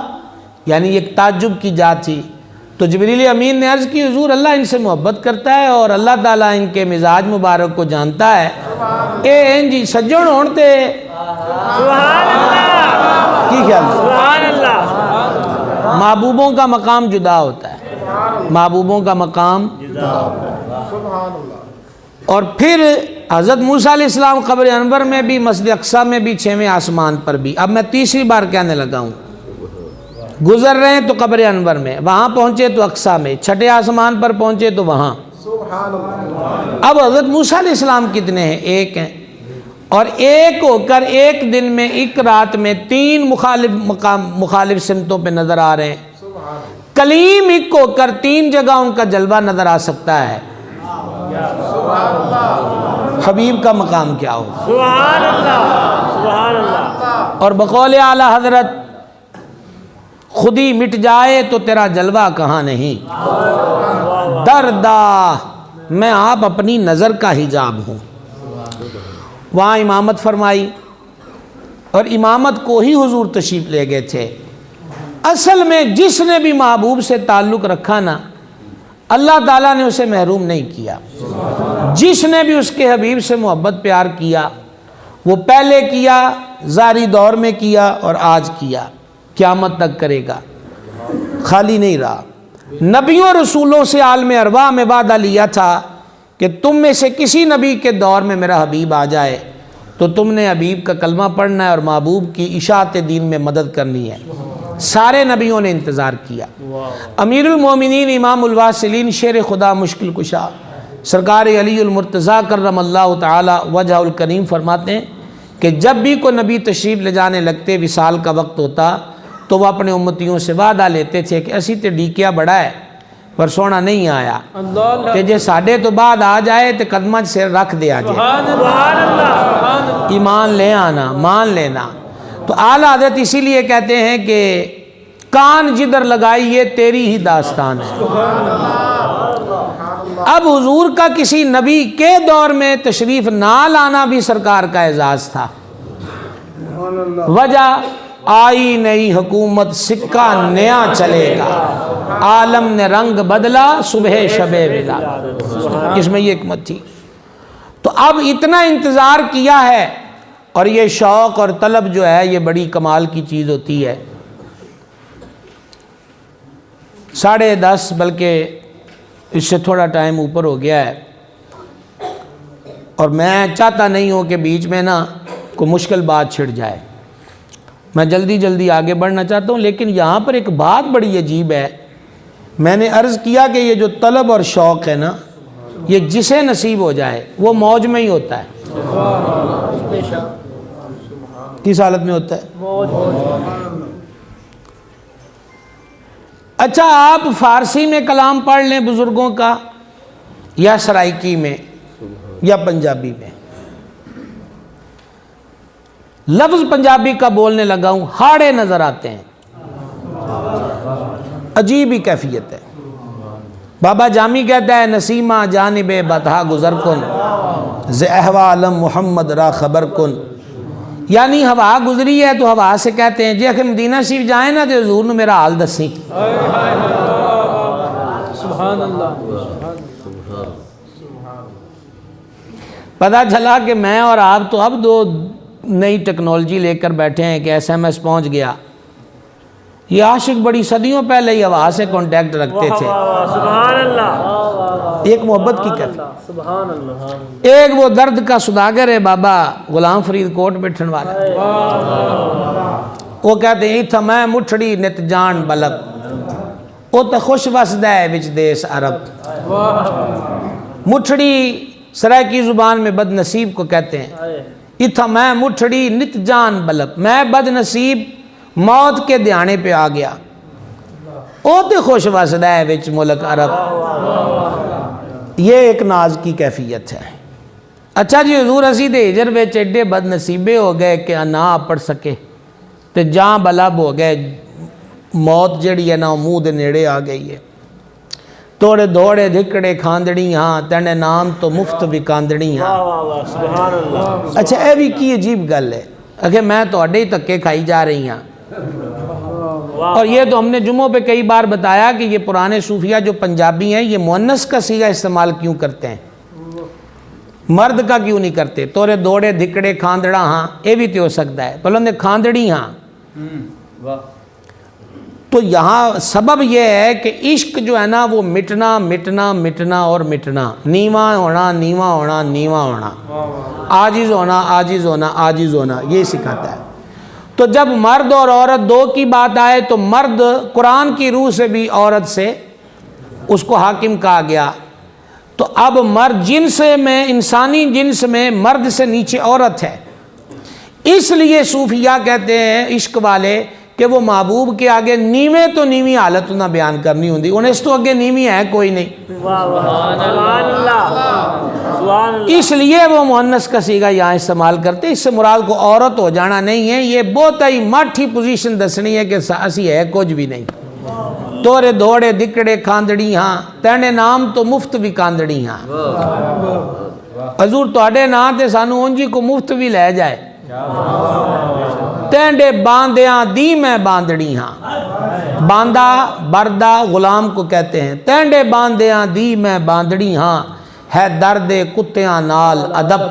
یعنی ایک تعجب کی جات تھی۔ تو جبریل امین نے عرض کی حضور اللہ ان سے محبت کرتا ہے اور اللہ تعالیٰ ان کے مزاج مبارک کو جانتا ہے. اے جی سجن ہونتے سبحان اللہ کی خیال ہے؟ سبحان اللہ. محبوبوں کا مقام جدا ہوتا ہے, محبوبوں کا مقام. اور پھر حضرت موسیٰ علیہ السلام قبر انور میں بھی, مسجد اقصیٰ میں بھی, 6ویں آسمان پر بھی. اب میں تیسری بار کہنے لگا ہوں, گزر رہے ہیں تو قبر انور میں, وہاں پہنچے تو اقصیٰ میں, 6ٹھے آسمان پر پہنچے تو وہاں. اب حضرت موسیٰ علیہ السلام کتنے ہیں؟ ایک ہیں, اور ایک ہو کر ایک دن میں ایک رات میں 3 مخالف سمتوں پہ نظر آ رہے ہیں. کلیم ایک ہو کر 3 جگہ ان کا جلوہ نظر آ سکتا ہے. حبیب کا مقام کیا ہو؟ سبحان اللہ سبحان اللہ. اور بقول اعلیٰ حضرت خود ہی مٹ جائے تو تیرا جلوہ کہاں نہیں. دردا میں آپ اپنی نظر کا حجاب ہوں. وہاں امامت فرمائی, اور امامت کو ہی حضور تشریف لے گئے تھے. اصل میں جس نے بھی محبوب سے تعلق رکھا نا, اللہ تعالیٰ نے اسے محروم نہیں کیا. جس نے بھی اس کے حبیب سے محبت پیار کیا, وہ پہلے کیا, ظاہری دور میں کیا, اور آج کیا, قیامت تک کرے گا, خالی نہیں رہا. نبیوں رسولوں سے عالم ارواح میں وعدہ لیا تھا کہ تم میں سے کسی نبی کے دور میں میرا حبیب آ جائے تو تم نے حبیب کا کلمہ پڑھنا ہے اور محبوب کی اشاعت دین میں مدد کرنی ہے. سارے نبیوں نے انتظار کیا. امیر المومنین امام الواصلین شیر خدا مشکل کشا سرکار علی المرتضیٰ کرم اللہ تعالی وجہ الکریم فرماتے ہیں کہ جب بھی کوئی نبی تشریف لے جانے لگتے, وصال کا وقت ہوتا, تو وہ اپنے امتیوں سے وعدہ لیتے تھے کہ اسی تے ڈیکیا بڑا ہے پر سونا نہیں آیا, کہ جے ساڑھے تو بعد آ جائے تو قدمہ سے رکھ دیا جائے. سبحان اللہ. ایمان لے آنا, مان لینا. تو اعلیٰ حضرت اسی لیے کہتے ہیں کہ کان جدھر لگائی یہ تیری ہی داستان ہے. اب حضور کا کسی نبی کے دور میں تشریف نہ لانا بھی سرکار کا اعزاز تھا. وجہ آئی نئی حکومت, سکہ نیا چلے گا, عالم نے رنگ بدلا صبح شب ولادت. اس میں یہ حکمت تھی. تو اب اتنا انتظار کیا ہے, اور یہ شوق اور طلب جو ہے یہ بڑی کمال کی چیز ہوتی ہے. 10:30 بلکہ اس سے تھوڑا ٹائم اوپر ہو گیا ہے, اور میں چاہتا نہیں ہوں کہ بیچ میں نا کوئی مشکل بات چھڑ جائے. میں جلدی آگے بڑھنا چاہتا ہوں, لیکن یہاں پر ایک بات بڑی عجیب ہے. میں نے عرض کیا کہ یہ جو طلب اور شوق ہے نا, یہ جسے نصیب ہو جائے وہ موج میں ہی ہوتا ہے. کس حالت میں ہوتا ہے؟ اچھا, آپ فارسی میں کلام پڑھ لیں بزرگوں کا, یا سرائکی میں, یا پنجابی میں. لفظ پنجابی کا بولنے لگا ہوں, ہاڑے نظر آتے ہیں, عجیب ہی کیفیت ہے. بابا جامی کہتا ہے نسیمہ جانب بطحا گزر کن, ز احوالم محمد را خبر کن. یعنی ہوا گزری ہے تو ہوا سے کہتے ہیں جی اگر مدینہ شریف جائیں نا تو حضور نے میرا حال دسی. سبحان اللہ. پتہ چلا کہ میں اور آپ تو اب 2 نئی ٹیکنالوجی لے کر بیٹھے ہیں کہ SMS پہنچ گیا. یہ عاشق بڑی صدیوں پہلے ہی ہوا سے کانٹیکٹ رکھتے تھے. سبحان اللہ. ایک محبت کی کیفیت, سبحان اللہ. ایک وہ درد کا سوداگر ہے بابا غلام فرید کوٹ بیٹھن والا. وہ کہتے ہیں تھا میں مٹھڑی نت جان بلب, وہ تو خوش وسد ہے وچ دیس عرب. مٹھڑی سرائکی زبان میں بد نصیب کو کہتے ہیں. اتھا میں مٹھڑی نت جان بلب, میں بد نصیب موت کے دیانے پہ آ گیا. او تے خوش وسد ہے وچ ملک عرب. یہ ایک ناز کی کیفیت ہے. اچھا جی حضور اسی دے ہجر وچ ایڈے بد نصیبے ہو گئے کہ نہ پڑھ سکے, تے جاں بلب ہو گئے. موت جڑی ہے نا منہ دے نیڑے آ گئی ہے. توڑے دوڑے دھکڑے کھاندڑی ہاں, تینے نام تو مفت وکاندڑی ہاں. سبحان اللہ. اچھا اے بھی کی عجیب گل ہے, اگر میں تو اڈے ہی تکے کھائی جا رہی ہاں. اور یہ تو ہم نے جمعوں پہ کئی بار بتایا کہ یہ پرانے صوفیہ جو پنجابی ہیں یہ مؤنث کا صیغہ استعمال کیوں کرتے ہیں، مرد کا کیوں نہیں کرتے؟ تورے دوڑے دھکڑے کھاندڑا ہاں، یہ بھی تو ہو سکتا ہے، بلند کھاندڑی ہاں۔ تو یہاں سبب یہ ہے کہ عشق جو ہے نا وہ مٹنا مٹنا مٹنا اور مٹنا، نیواں ہونا نیواں ہونا نیواں ہونا، عاجز ہونا عاجز ہونا عاجز ہونا، یہ سکھاتا ہے۔ تو جب مرد اور عورت دو کی بات آئے تو مرد قرآن کی روح سے بھی عورت سے اس کو حاکم کہا گیا، تو اب مرد جنس میں، انسانی جنس میں مرد سے نیچے عورت ہے۔ اس لیے صوفیہ کہتے ہیں عشق والے کہ وہ محبوب کے آگے نیویں تو نیویں حالت نہ بیان کرنی ہوندی، انہیں اس تو اگے نیویں ہے کوئی نہیں، سبحان اللہ، اس لیے وہ مؤنث کا صیغہ یہاں استعمال کرتے۔ اس سے مراد کو عورت ہو جانا نہیں ہے، یہ بہت ہی مٹھی پوزیشن دسنی ہے کہ اسی ہے کچھ بھی نہیں۔ تورے دوڑے دکڑے کھاندڑی ہاں، تینے نام تو مفت بھی کاندڑی ہاں۔ حضور تواڈے نام تے سانو اونجی کو مفت بھی لے جائے، تینڈے باندیاں دی میں باندڑی ہاں۔ باندہ بردہ غلام کو کہتے ہیں، تینڈے باندیاں دی میں باندڑی ہاں، ہے درد کتیاں نال ادب،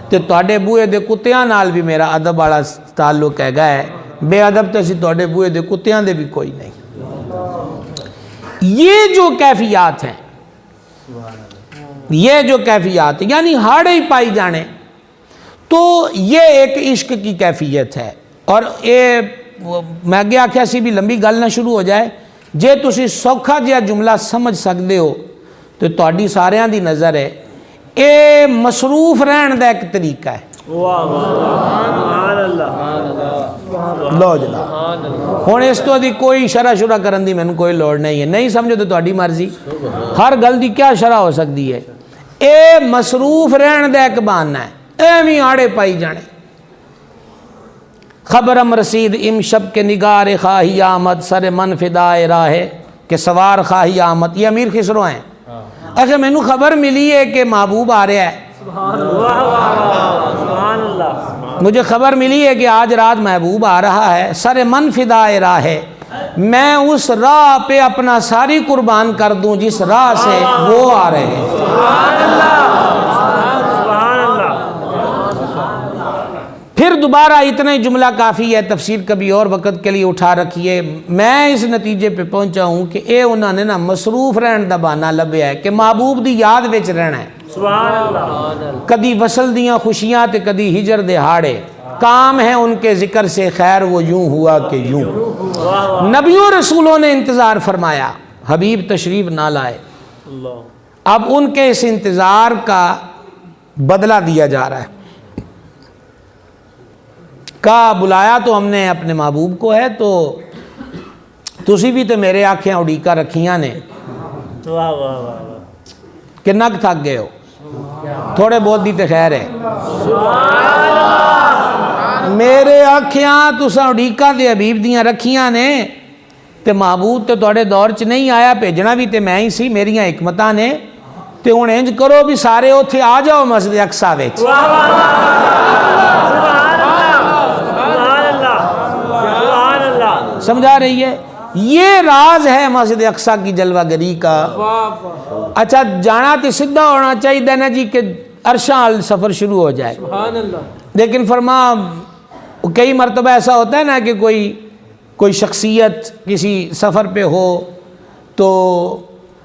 تے تواڈے بوئے دے کتیاں نال بھی میرا ادب والا تعلق ہے گا ہے، بے ادب تے سی تواڈے بوئے دے کتیاں دے بھی کوئی نہیں۔ یہ جو کیفیات ہیں، یہ جو کیفیات ہیں یعنی ہاڑے ہی پائی جانے، تو یہ ایک عشق کی کیفیت ہے۔ اور یہ میں اگے آکھیا سی بھی لمبی گل نہ شروع ہو جائے، جے تسی سوکھا جہا جملہ سمجھ سکتے ہو تو تہاڈی ساریاں دی نظر ہے اے مصروف رہن دا ایک طریقہ ہے۔ سبحان اللہ، لو جناب ہن اس تو دی کوئی شرح شرح کرن دی مینوں کوئی لوڑ نہیں ہے، نہیں سمجھو تو تہاڈی مرضی، ہر گل دی کیا شرح ہو سکتی ہے؟ اے مصروف رہن دا ایک بہانہ ہے، ایویں آڑے پائی جانے۔ خبرم رسید ام شب کے نگار خواہی آمد، سر من فدائے راہ کہ سوار خواہی آمد، یہ امیر خسرو ہیں۔ اچھا مینوں خبر ملی ہے کہ محبوب آ رہا ہے، سبحان اللہ، مجھے خبر ملی ہے کہ آج رات محبوب آ رہا ہے، سر من فدائے راہ، میں اس راہ پہ اپنا ساری قربان کر دوں جس راہ سے وہ آ رہے ہیں۔ سبحان اللہ، پھر دوبارہ اتنا ہی جملہ کافی ہے، تفسیر کبھی اور وقت کے لیے اٹھا رکھیے۔ میں اس نتیجے پہ پہنچا ہوں کہ اے انہوں نے نا مصروف رہن دا بہانہ لبیا ہے کہ محبوب دی یاد وچ رہنا ہے، سبحان اللہ، کدی وصل دیاں خوشیاں تے کدی ہجر دے ہاڑے، کام ہے ان کے ذکر سے خیر وہ یوں ہوا کہ یوں۔ نبیوں رسولوں نے انتظار فرمایا، حبیب تشریف نہ لائے، اب ان کے اس انتظار کا بدلہ دیا جا رہا ہے۔ کہا بلایا تو ہم نے اپنے محبوب کو ہے، تو تسی بھی تو میرے آنکھیں اڑیکا رکھیاں نے، واہ واہ واہ، کنک تھک گئے ہو، تھوڑے بہت دی تے خیر ہے، میرے آنکھیاں تساں اڑیکا دے حبیب دیاں رکھیاں نے، تے محبوب تے تھوڑے دور چ نہیں آیا، بھیجنا بھی تے میں ہی سی، میریاں حکمتاں نے، تے ہن انج کرو بھی سارے اوتھے آ جاؤ مسجد اقصی وچ۔ سمجھا رہی ہے؟ یہ راز ہے مسجد اقصی کی جلوہ گری کا۔ اچھا جانا تو سدھا ہونا چاہیے نا جی کہ عرشاں سفر شروع ہو جائے، سبحان اللہ، لیکن فرما کئی مرتبہ ایسا ہوتا ہے نا کہ کوئی شخصیت کسی سفر پہ ہو تو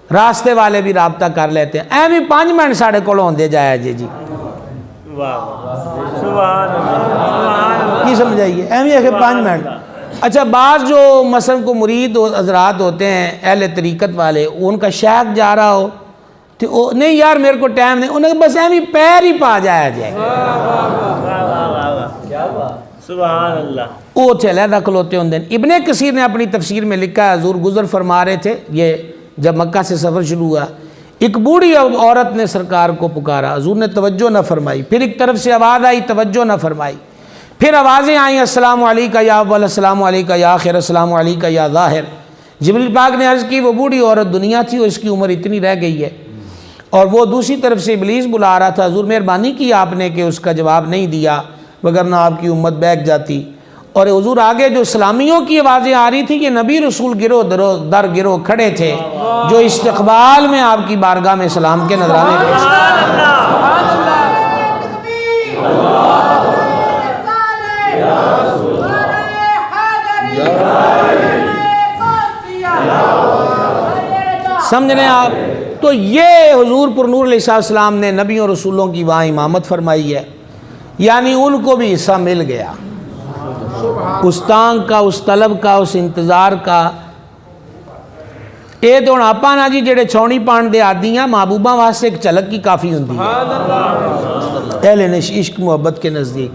راستے والے بھی رابطہ کر لیتے ہیں، ایویں 5 منٹ ساڑھے کولوں ہوندے جایا جی سبحان اللہ، کی سمجھائیے، ایویں ہے کہ 5 منٹ۔ اچھا بعض جو مثلا کو مرید حضرات ہوتے ہیں اہل طریقت والے، ان کا شیخ جا رہا ہو تو نہیں یار میرے کو ٹائم نہیں، انہیں بس ایویں پیر ہی پا جایا جائے، سبحان اللہ، وہ علیحدہ کھلوتے ہوندے ہیں۔ ابن کثیر نے اپنی تفسیر میں لکھا ہے، حضور گزر فرما رہے تھے، یہ جب مکہ سے سفر شروع ہوا، ایک بوڑھی عورت نے سرکار کو پکارا، حضور نے توجہ نہ فرمائی، پھر ایک طرف سے آواز آئی، توجہ نہ فرمائی، پھر آوازیں آئیں، السلام علیکہ یا اول، السلام علیکہ یا آخر، السلام علیکہ یا ظاہر۔ جبریل پاک نے عرض کی وہ بوڑھی عورت دنیا تھی اور اس کی عمر اتنی رہ گئی ہے، اور وہ دوسری طرف سے ابلیس بلا رہا تھا، حضور مہربانی کی آپ نے کہ اس کا جواب نہیں دیا وگرنہ آپ کی امت بیٹھ جاتی، اور حضور آگے جو اسلامیوں کی آوازیں آ رہی تھی کہ نبی رسول گروہ در گروہ کھڑے تھے جو استقبال میں آپ کی بارگاہ میں سلام کے نذرانے پیش سمجھ رہے ہیں آپ؟ تو یہ حضور پر نور علیہ السلام نے نبیوں رسولوں کی وہاں امامت فرمائی ہے، یعنی ان کو بھی حصہ مل گیا اس تانگ کا، اس طلب کا، اس انتظار کا۔ یہ تو آپا نا جی جڑے چھونی پان دے آدی ہیں محبوبہ واسطے ایک جھلک کی کافی ہوندی ہے اہل عشق محبت کے نزدیک۔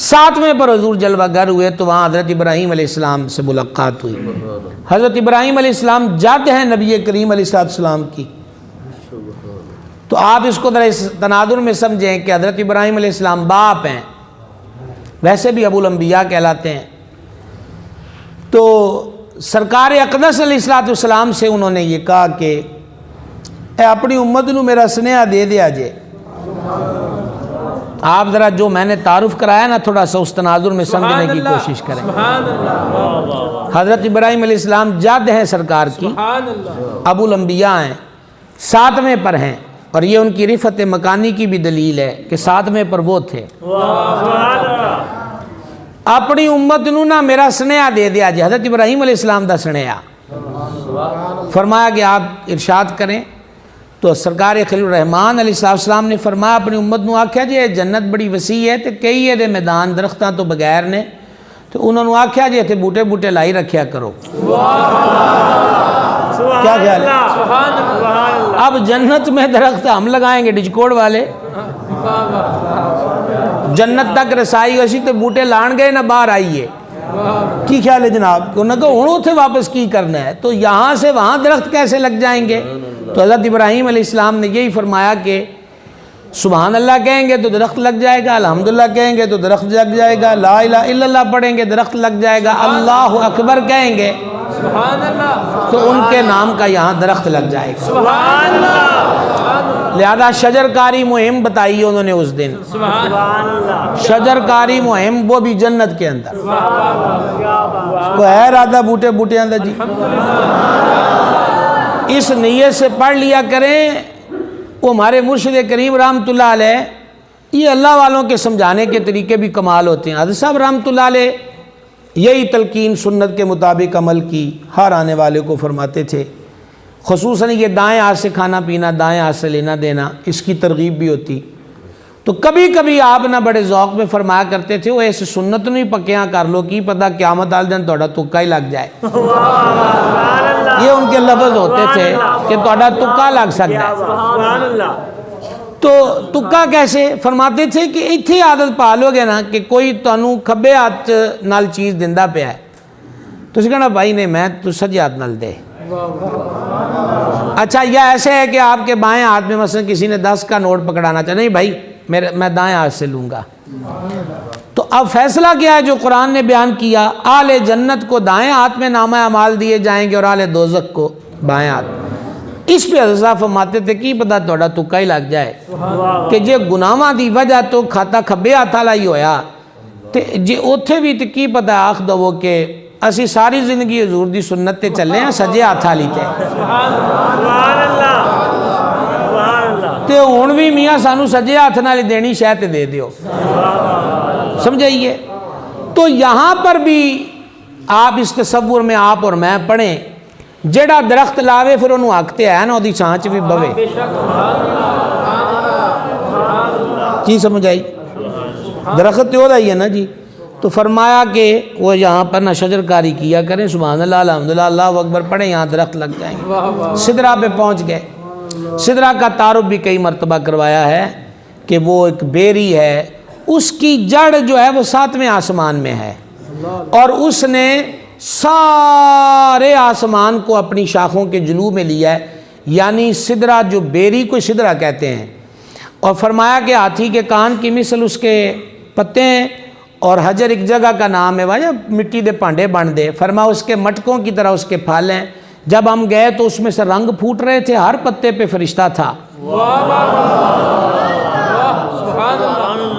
7ویں پر حضور جلوہ گر ہوئے تو وہاں حضرت ابراہیم علیہ السلام سے ملاقات ہوئی۔ حضرت ابراہیم علیہ السلام جد ہیں نبی کریم علیہ السلام کی، تو آپ اس کو ذرا اس تناظر میں سمجھیں کہ حضرت ابراہیم علیہ السلام باپ ہیں، ویسے بھی ابو الانبیاء کہلاتے ہیں۔ تو سرکار اقدس علیہ السلام سے انہوں نے یہ کہا کہ اے اپنی امت نو میرا سنیہ دے دیا جے۔ آپ ذرا جو میں نے تعارف کرایا نا تھوڑا سا اس تناظر میں سمجھنے کی کوشش کریں۔ حضرت ابراہیم علیہ السلام جد ہیں سرکار کی، ابو الانبیاء ہیں، 7ویں پر ہیں، اور یہ ان کی رفعت مکانی کی بھی دلیل ہے کہ 7ویں پر وہ تھے۔ اپنی امت نو نا میرا سنیہ دے دیا جی، حضرت ابراہیم علیہ السلام دا سنیہ فرمایا کہ آپ ارشاد کریں۔ تو سرکار خلیل الرحمان علیہ السلام نے فرمایا اپنی امت نو آکھیا جی جنت بڑی وسیع ہے تے کئی یہ میدان درختاں تو بغیر نے، تو انہوں نے آکھیا جی تے بوٹے بوٹے لائی رکھیا کرو۔ کیا خیال ہے؟ اب جنت میں درخت ہم لگائیں گے ڈجکوڑ والے، جنت تک رسائی ہوئی تو بوٹے لان گئے نہ باہر آئیے، کی خیال ہے جناب؟ انہوں نے کہا ہوں اتھے واپس کی کرنا ہے، تو یہاں سے وہاں درخت کیسے لگ جائیں گے؟ تو حضرت ابراہیم علیہ السلام نے یہی فرمایا کہ سبحان اللہ کہیں گے تو درخت لگ جائے گا، الحمدللہ کہیں گے تو درخت لگ جائے گا، لا الہ الا اللہ پڑھیں گے درخت لگ جائے گا، اللہ اکبر کہیں گے تو ان کے نام کا یہاں درخت لگ جائے گا۔ لہذا شجرکاری مہم بتائی انہوں نے اس دن، شجرکاری مہم وہ بھی جنت کے اندر، کو ہے ارادہ بوٹے بوٹے اندر جی، اس نیت سے پڑھ لیا کریں۔ وہ ہمارے مرشد کریم رحمۃ اللہ علیہ، یہ اللہ والوں کے سمجھانے کے طریقے بھی کمال ہوتے ہیں۔ حضرت صاحب رحمۃ اللہ علیہ یہی تلقین سنت کے مطابق عمل کی ہر آنے والے کو فرماتے تھے، خصوصاً یہ دائیں ہاتھ سے کھانا پینا، دائیں ہاتھ سے لینا دینا، اس کی ترغیب بھی ہوتی۔ تو کبھی کبھی آپ نہ بڑے ذوق میں فرمایا کرتے تھے وہ ایسے سنت نہیں پکیاں کر لو کی پتہ قیامت آل دن توڑا تکا ہی لگ جائے، یہ ان کے لفظ ہوتے تھے کہ توڑا تکا لگ سکتا ہے۔ تو تکا کیسے؟ فرماتے تھے کہ اتھی عادت پالو گے نا کہ کوئی تانوں کھبے ہاتھ نال چیز دندہ پہ ہے تو اسی کہنا بھائی نہیں میں تو سجے ہاتھ نال دے۔ اچھا یا ایسے ہے کہ آپ کے بائیں ہاتھ میں مثلا کسی نے 10 کا نوٹ پکڑانا چاہے، نہیں بھائی میں دائیں ہاتھ سے لوں گا۔ تو اب فیصلہ کیا ہے جو قرآن نے بیان کیا، آل جنت کو دائیں ہاتھ میں نامہ اعمال دیے جائیں گے اور آل دوزخ کو بائیں ہاتھ۔ اس پہ حضرت صاحب فرماتے تھے کی پتہ توڑا تکا ہی لگ جائے کہ جے گناہاں دی وجہ تو کھاتا کھبے ہاتھ والا ہی ہویا تے جے اوتھے بھی تے کی پتہ آکھ دو کہ اسی ساری زندگی حضور دی سنت تے چلے ہیں سجے ہاتھ والی تے تے ہن بھی میاں سانو سجے ہاتھ نال دینی شے تے دے دیو، سمجھائیے۔ تو یہاں پر بھی آپ اس تصور میں آپ اور میں پڑھیں، جیڑا درخت لاوے پھر انہوں آکھتے ہیں نا دی چھانچ بھی بوے، کی سمجھ آئی؟ درخت تو ہوتا ہی ہے نا جی۔ تو فرمایا کہ وہ یہاں پر نہ شجرکاری کیا کریں، سبحان اللہ الحمدللہ اللہ اکبر پڑھیں، یہاں درخت لگ جائیں گے۔ سدرہ پہ پہنچ گئے، سدرہ کا تعارف بھی کئی مرتبہ کروایا ہے کہ وہ ایک بیری ہے، اس کی جڑ جو ہے وہ 7ویں آسمان میں ہے اور اس نے سارے آسمان کو اپنی شاخوں کے جلو میں لیا ہے، یعنی سدرہ جو بیری کو سدرہ کہتے ہیں۔ اور فرمایا کہ ہاتھی کے کان کی مثل اس کے پتے ہیں، اور حجر ایک جگہ کا نام ہے وجہ مٹی دے پانڈے بن دے، فرمایا اس کے مٹکوں کی طرح اس کے پھل ہیں۔ جب ہم گئے تو اس میں سے رنگ پھوٹ رہے تھے، ہر پتے پہ فرشتہ تھا۔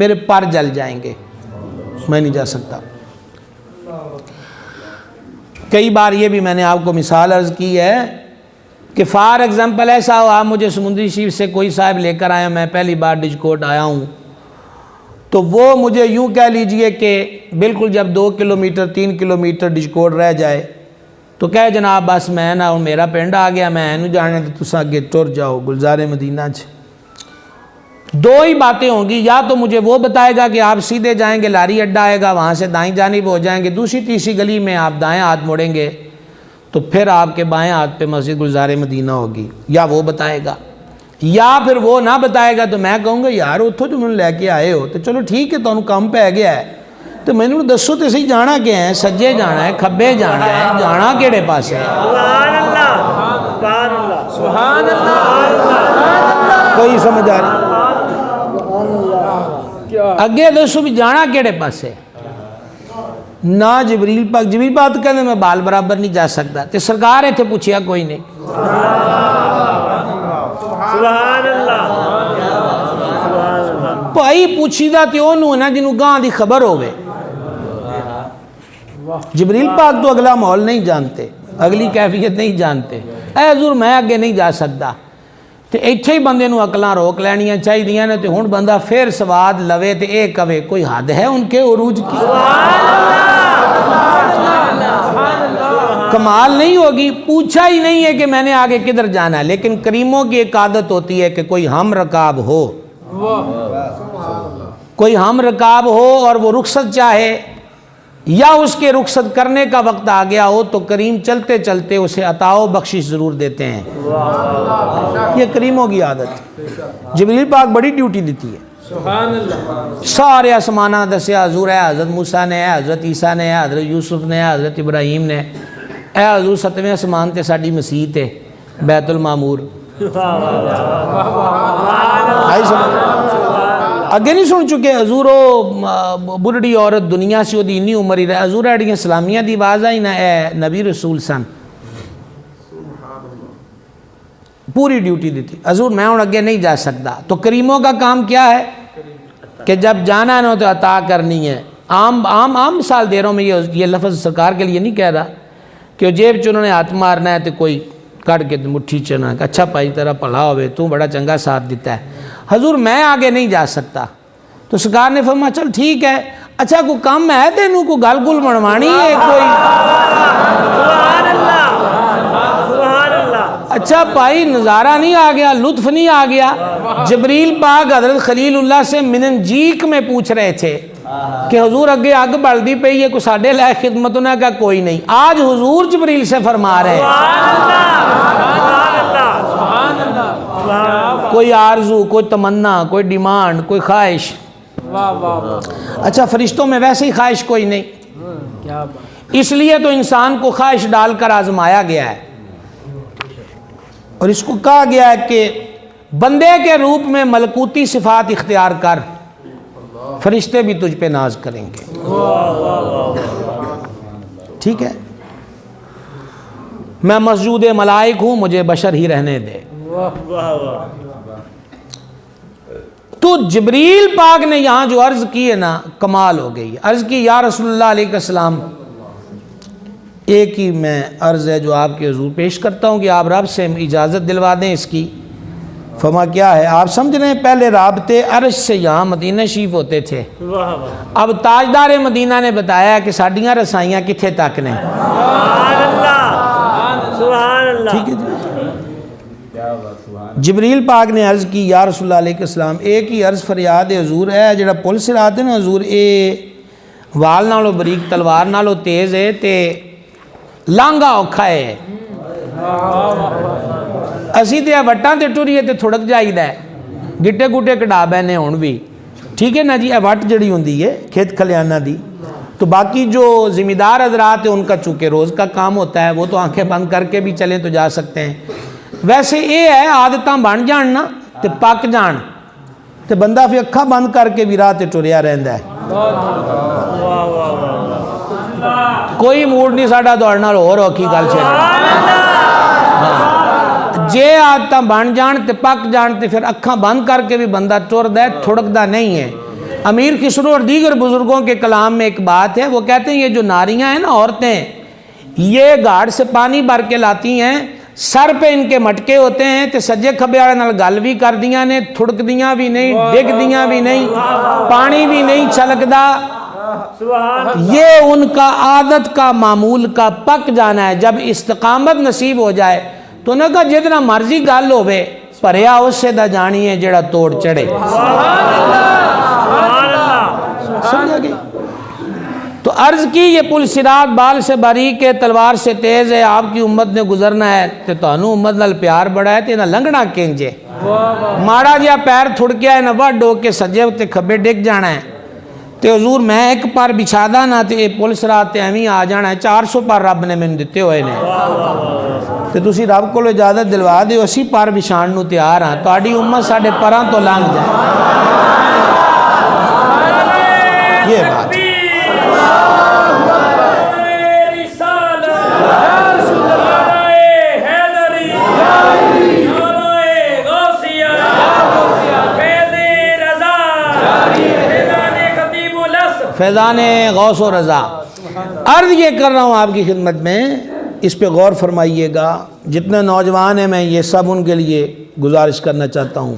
میرے پر جل جائیں گے، میں نہیں جا سکتا۔ کئی بار یہ بھی میں نے آپ کو مثال عرض کی ہے کہ فار ایگزامپل ایسا ہو آپ مجھے سمندری شریف سے کوئی صاحب لے کر آیا، میں پہلی بار ڈجکوٹ آیا ہوں، تو وہ مجھے یوں کہہ لیجئے کہ بالکل جب 2 کلومیٹر 3 کلومیٹر ڈجکوٹ رہ جائے تو کہے جناب بس میں نا میرا پنڈ آ گیا، میں نہیں جانا تو تساں اگے ٹر جاؤ گلزار مدینہ چ۔ دو ہی باتیں ہوں گی، یا تو مجھے وہ بتائے گا کہ آپ سیدھے جائیں گے، لاری اڈا آئے گا، وہاں سے دائیں جانب ہو جائیں گے، دوسری تیسری گلی میں آپ دائیں ہاتھ موڑیں گے تو پھر آپ کے بائیں ہاتھ پہ مسجد گلزار مدینہ ہوگی، یا وہ بتائے گا۔ یا پھر وہ نہ بتائے گا تو میں کہوں گا یار اتھو جو میں لے کے آئے ہو تو چلو ٹھیک ہے، تو انہوں کم پہ گیا ہے تو میں نے دسو تو صحیح جانا کیا ہے، سجے جانا ہے کھبے جانا ہے، جانا کیڑے پاس ہے؟ سبحان اللہ، سبحان اللہ، سبحان اللہ، کوئی سمجھ آ رہی کیا اگے دسو بھی جانا کیڑے پاس ہے؟ نہ جبریل پاک تو کہنے میں بال برابر نہیں جا سکتا، تے سرکار ایتھے پوچھیا کوئی نہیں۔ سبحان اللہ، سبحان اللہ۔ بھائی پوچھی دا تے انہوں نا جنہوں گاں دی خبر ہوئے۔ جبریل پاک تو اگلا ماحول نہیں جانتے، اگلی کیفیت نہیں جانتے۔ اے حضور میں آگے نہیں جا سکتا، تے ایتھے ہی بندے نو عقلاں روک لینیاں چاہی دیاں نے، تے ہن بندہ پھر سواد لوے تے اے کہے کوئی حد ہے ان کے عروج کی؟ کمال نہیں ہوگی، پوچھا ہی نہیں ہے کہ میں نے آگے کدھر جانا ہے، لیکن کریموں کی ایک عادت ہوتی ہے کہ کوئی ہم رکاب ہو، کوئی ہم رکاب ہو اور وہ رخصت چاہے یا اس کے رخصت کرنے کا وقت آ گیا ہو تو کریم چلتے چلتے اسے عطا و بخشش ضرور دیتے ہیں۔ یہ کریموں کی عادت۔ جبریل پاک بڑی ڈیوٹی دیتی ہے، سبحان اللہ، سارے آسمانہ دسیا حضور ہے، حضرت موسیٰ نے ہے، حضرت عیسیٰ نے ہے، حضرت یوسف نے ہے، حضرت ابراہیم نے، اے حضور 7ویں آسمان تے ساڈی مسیت ہے بیت المعمور۔ آئی سمجھ؟ اگے نہیں سن چکے حضور او بڑھڑی عورت دنیا سے دی انی عمر ہی رہے، حضور ایڈیاں اسلامیہ دی آواز آئی نا اے نبی رسول سن، پوری ڈیوٹی دیتی حضور میں ہوں اگے نہیں جا سکتا۔ تو کریموں کا کام کیا ہے کہ جب جانا ہے نا تو عطا کرنی ہے۔ عام مثال دے رہا ہوں میں، یہ لفظ سرکار کے لیے نہیں کہہ رہا کہ جیب چ انہوں نے ہاتھ مارنا ہے تو کوئی کٹ کے مٹھی چنا کہ اچھا پائی تیرا بھلا ہوئے، تو بڑا چنگا ساتھ دیتا ہے۔ حضور میں آگے نہیں جا سکتا، تو سرکار نے فرمایا چل ٹھیک ہے، اچھا کوئی کم ہے تینوں کو گل گل منوانی ہے کوئی؟ سبحان اللہ، سبحان اللہ۔ اچھا بھائی نظارہ نہیں آ گیا، لطف نہیں آ گیا؟ جبریل پاک حضرت خلیل اللہ سے مننجیک میں پوچھ رہے تھے کہ حضور اگے اگ بلدی پئی ہے، کوئی ساڈے لائے خدمت نہ کا کوئی نہیں، آج حضور جبریل سے فرما رہے ہیں کوئی آرزو، کوئی تمنا، کوئی ڈیمانڈ، کوئی خواہش۔ واہ واہ واہ، اچھا فرشتوں میں ویسے ہی خواہش کوئی نہیں، کیا بات، اس لیے تو انسان کو خواہش ڈال کر آزمایا گیا ہے، اور اس کو کہا گیا ہے کہ بندے کے روپ میں ملکوتی صفات اختیار کر، فرشتے بھی تجھ پہ ناز کریں گے۔ ٹھیک ہے، میں مسجود ملائک ہوں، مجھے بشر ہی رہنے دے۔ تو جبریل پاک نے یہاں جو عرض کی ہے نا کمال ہو گئی، عرض کی یا رسول اللہ علیہ السلام، ایک ہی میں عرض ہے جو آپ کے حضور پیش کرتا ہوں کہ آپ رب سے اجازت دلوا دیں اس کی۔ فرما کیا ہے؟ آپ سمجھ رہے ہیں پہلے رابطے عرش سے یہاں مدینہ شریف ہوتے تھے، اب تاجدار مدینہ نے بتایا کہ ساڈیاں رسائیاں کتھے تک نے۔ سبحان اللہ، سبحان اللہ۔ ٹھیک ہے جی، جبریل پاک نے عرض کی یا رسول اللہ علیہ السلام، ایک ہی عرض فریاد ہے حضور، ہے جڑا پل سرات ہے نا حضور، اے وال نالوں بریک تلوار نالوں تیز ہے تے لانگا اوکھا ہے، اسی تے وٹاں تے ٹریے تے تھڑک جائیدا ہے، گٹے گٹے کڈا بینے ہون بھی، ٹھیک ہے نا جی۔ اے وٹ جڑی ہوندی ہے کھیت کھلیانہ دی، تو باقی جو ذمہ دار حضرات ہیں ان کا چونکہ روز کا کام ہوتا ہے، وہ تو آنکھیں بند کر کے بھی چلیں تو جا سکتے ہیں، ویسے یہ ہے عادتاں بن جان نا تے پک جان تے بندہ پھر اکھاں بند کر کے بھی راہ تے ٹریا رہندا ہے، کوئی موڈ نہیں ساڈا دوڑنا اور اوکھی گل چھڑ جے عادتاں بن جان تے پک جان تے پھر اکھاں بند کر کے بھی بندہ ٹردا ہے، تھڑکدا نہیں ہے۔ امیر خسرو اور دیگر بزرگوں کے کلام میں ایک بات ہے، وہ کہتے ہیں یہ جو ناریاں ہیں نا، عورتیں، یہ گاڑ سے پانی بھر کے لاتی ہیں، سر پہ ان کے مٹکے ہوتے ہیں تے سجے کھبے والے نال گل بھی کر دیاں نے، تھڑک دیاں بھی نہیں، ڈگ دیاں بھی نہیں، پانی بھی نہیں چھلکدا۔ یہ ان کا عادت کا معمول کا پک جانا ہے۔ جب استقامت نصیب ہو جائے تو انہوں نے کہا جتنا مرضی گل ہوئے پریا اس سے دا جانی ہے جڑا توڑ چڑھے۔ سمجھا گئی؟ تو عرض کی یہ پل صراط بال سے باریک ہے، تلوار سے تیز ہے، آپ کی امت نے گزرنا ہے تے تانوں امت نال پیار بڑا ہے تے نہ لنگنا کنجے، ماڑا جیا پیر تھڑکیا ہے نہ وڈ ہو کے سجے تے کھبے ڈگ جانا ہے تے حضور میں ایک پر بچھادا نہ تے پل صراط تے ایویں آ جانا ہے۔ 400 پر رب نے مینوں دتے ہوئے نے تے تسی رب کولو اجازت دلوا دیو، اسی پر بچھان نو تیار ہاں، تہاڈی امت ساڈے پراں تو لنگ جائے۔ یہ بات ہے۔ فیضان غوث و رضا، عرض یہ کر رہا ہوں آپ کی خدمت میں، اس پہ غور فرمائیے گا۔ جتنے نوجوان ہیں میں یہ سب ان کے لیے گزارش کرنا چاہتا ہوں،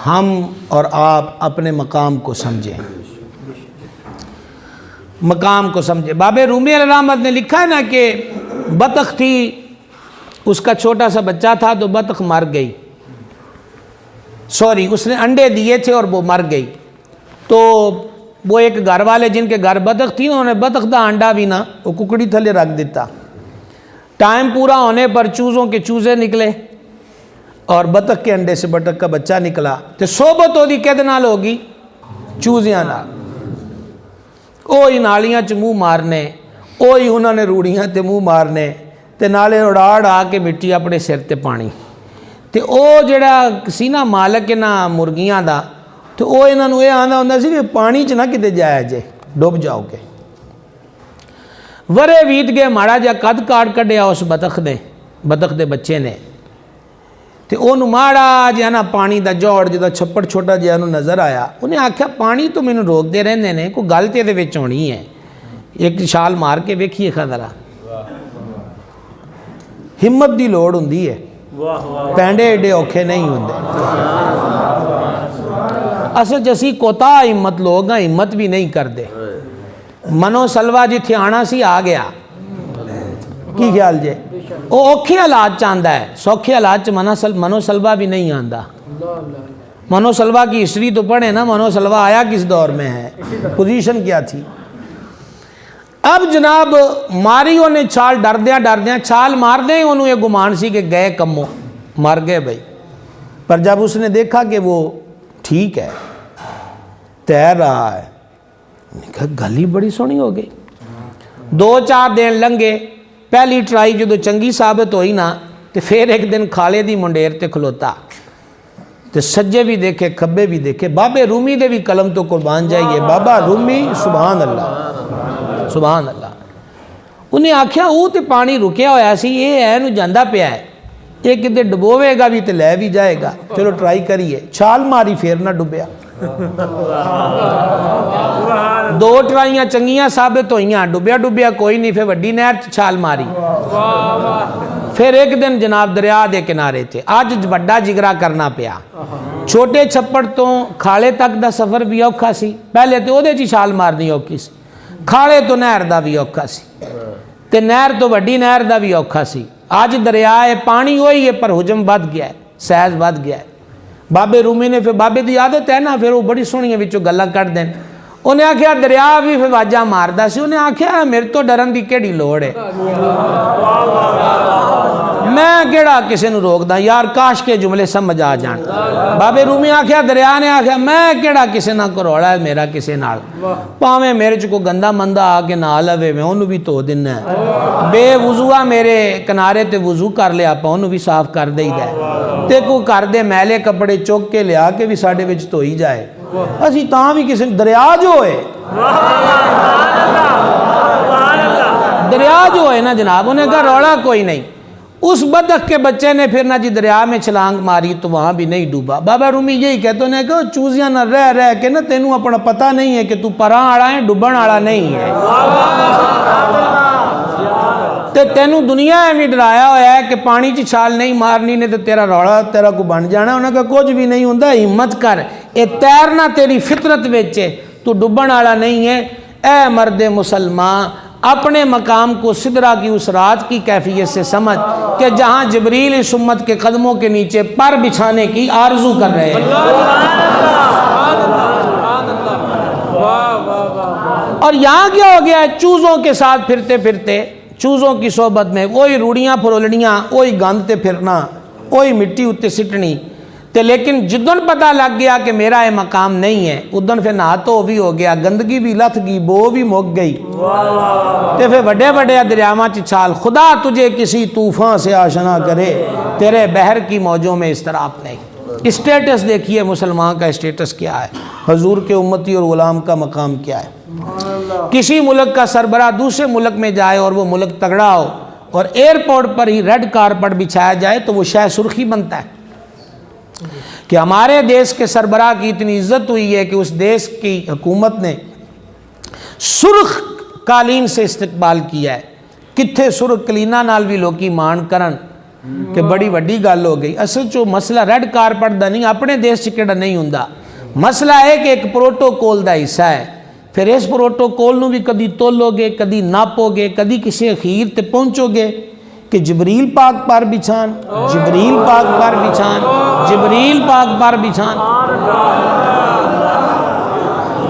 ہم اور آپ اپنے مقام کو سمجھیں، مقام کو سمجھیں۔ باب رومی علیہ رحمت نے لکھا ہے نا کہ بطخ تھی، اس کا چھوٹا سا بچہ تھا تو بطخ مر گئی، اس نے انڈے دیے تھے اور وہ مر گئی، تو وہ ایک گھر والے جن کے گھر بطخ تھی انہوں نے بطخ دا انڈا بھی نہ وہ ککڑی تھلے رکھ دیتا۔ ٹائم پورا ہونے پر چوزوں کے چوزے نکلے اور بطخ کے انڈے سے بطخ کا بچہ نکلا، تو صحبت ہوگی کہتے نال ہوگی چوزیاں نال، اوہی نالیاں چ منہ مارنے، اوہی انہوں نے روڑیاں تے منہ مارنے تے نالے اڑا اڑا کے مٹی اپنے سر تے پانی، تے او جڑا سی نا مالک نا مرغیاں دا، تو وہ انہوں نے یہ آنا ہوتا سی کہ پانی چ نہ کتے جایا جے، ڈوب جاؤ گے۔ ورے ویت گئے، ماڑا جا قد کاٹ کڈیا اس بطخ دے بچے نے، تے انہوں ماڑا جا نا پانی دا جوڑ جدا چھپڑ چھوٹا جا انہوں نظر آیا، انہیں آکھیا پانی تو مینوں روک دے رہنے نے، کوئی گل تے دے وچ ہونی ہے، ایک شال مار کے ویکھیے خدرہ۔ ہمت دی لوڑ ہوندی ہے، پینڈے ایڈے اوکھے نہیں ہوندے۔ اصل جسی کوتا ہمت لوگ ہیں، ہمت بھی نہیں کر دے۔ منو سلوا جتھے آنا سی آ گیا، کی خیال جے؟ وہ اوکھے حالات چاہتا ہے، سوکھے حالات منو سلوا بھی نہیں آندا۔ منو سلوا کی ہسٹری تو پڑھے نا، منو سلوا آیا کس دور میں ہے، پوزیشن کیا تھی۔ اب جناب ماریوں نے چھال ڈردیاں چھال مار دیں، انہوں یہ گمان سی کہ گئے کمو، مر گئے بھائی۔ پر جب اس نے دیکھا کہ وہ ٹھیک ہے، تیر رہا ہے، کہا گلی بڑی سونی ہو گئی۔ 2-4 دن لنگے، پہلی ٹرائی جو چنگی ثابت ہوئی نا، تو پھر ایک دن کھالے دی منڈیر تے کھلوتا، تو سجے بھی دیکھے کھبے بھی دیکھے، بابے رومی دے بھی قلم تو قربان جائیے، بابا رومی سبحان اللہ سبحان اللہ۔ انہیں آکھیا وہ تے پانی رکیا ہویا سی، یہ ہے نو جاندہ پیا ہے، ایک کتے ڈبوے گا بھی تے لے بھی جائے گا، چلو ٹرائی کریے، چھال ماری پھر نہ ڈبیا۔ 2 ٹرائیاں چنگیاں ثابت ہوئیاں، ڈبیا کوئی نہیں، پھر وڈی نہر چھال ماری۔ پھر ایک دن جناب دریا دے کنارے تھے، آج وڈا جگرا کرنا پیا، چھوٹے چھپڑ تو کھالے تک دا سفر بھی اوکھا سی، پہلے تو دے چی چھال مارنی اوکھی سی، کھالے تو نہر دا بھی اوکھا سی، تے نہر تو وڈی نہر دا بھی اوکھا سی۔ آج دریائے پانی ہوئی ہے پر حجم بد گیا ہے، سیز بد گیا ہے۔ بابے رومی نے پھر بابے دی عادت ہے نا، پھر وہ بڑی سونیاں وچوں گلاں کر دیں، انہیں آکھیا دریا بھی پھر واجہ ماردا سی، انہیں آکھیا میرے تو ڈرن دی کیڑی لوڑ ہے، میں کیڑا کسے نو روک دا، یار کاش کے جملے سمجھ آ جان۔ بابے رومی آکھیا، دریا نے آکھیا میں کیڑا کسے نہ کروڑا ہے میرا کسے نال، پاویں میرے چکو گندا مندہ آ کے نہ لوے میں انہوں بھی تو دن ہے، بے وضوع میرے کنارے تے وضو کر لیا پا انہوں بھی صاف کر دے دے، تے کو کر دے میلے کپڑے چوک کے لیا کے بھی ساڑھے وچ تو ہی جائے، اسی تاں بھی کسی دریا جو ہے، دریا جو ہے نا جناب، انہیں کہا روڑا کوئی نہیں، اس بدخ کے بچے نے پھر نہ جی دریا میں چھلانگ ماری تو وہاں بھی نہیں ڈوبا. بابا رومی یہی کہتے ہیں کہ چوزیاں نہ رہ کے نا تینوں اپنا پتہ نہیں ہے کہ تو پراں آڑا ہے ڈبن آڑا نہیں ہے. تے تینوں دنیا میں ڈرایا ہوا ہے کہ پانی چ چھال نہیں مارنی نے تو تیرا روڑا تیرا کو بن جانا. انہوں نے کہا کچھ بھی نہیں ہوندہ, ہمت کر, اے تیرنا تیری فطرت وچے, تو ڈبن آڑا نہیں ہے. اے مرد مسلمان, اپنے مقام کو سدرہ کی اس رات کی کیفیت سے سمجھ کہ جہاں جبریل اس امت کے قدموں کے نیچے پر بچھانے کی آرزو کر رہے ہیں. اور یہاں کیا ہو گیا ہے, چوزوں کے ساتھ پھرتے پھرتے, چوزوں کی صحبت میں وہی روڑیاں پھرولڑیاں, وہی گندتے پھرنا, وہی مٹی اتے سٹنی. تے لیکن جدن پتہ لگ گیا کہ میرا یہ مقام نہیں ہے, ادن پھر نہ تو بھی ہو گیا, گندگی بھی لتھ گئی, بو بھی مک گئی. تے پھر بڑے بڑے دریاواں چ چھال. خدا تجھے کسی طوفان سے آشنا کرے, تیرے بحر کی موجوں میں اضطراب نہیں. اسٹیٹس دیکھیے مسلمان کا اسٹیٹس کیا ہے, حضور کے امتی اور غلام کا مقام کیا ہے. کسی ملک کا سربراہ دوسرے ملک میں جائے اور وہ ملک تگڑا ہو اور ایئرپورٹ پر ہی ریڈ کارپٹ بچھایا جائے تو وہ شاہ سرخی بنتا ہے کہ ہمارے دیش کے سربراہ کی اتنی عزت ہوئی ہے کہ اس دیش کی حکومت نے سرخ قالین سے استقبال کیا ہے. کتھے سرخ قلینا نال بھی لوکی مان کرن کہ بڑی وڈی گل ہو گئی. اصل جو مسئلہ ریڈ کارپٹ دا نہیں, اپنے دیش چکڑا نہیں ہوندا. مسئلہ ہے کہ ایک پروٹوکول دا حصہ ہے. پھر اس پروٹوکول نو بھی کدی تولو گے, کدی ناپو گے, کدی کسی اخیر تے پہنچو گے کہ جبریل پاک پر بچھان, جبریل پاک پر بچھان, جبریل پاک پر بچھان.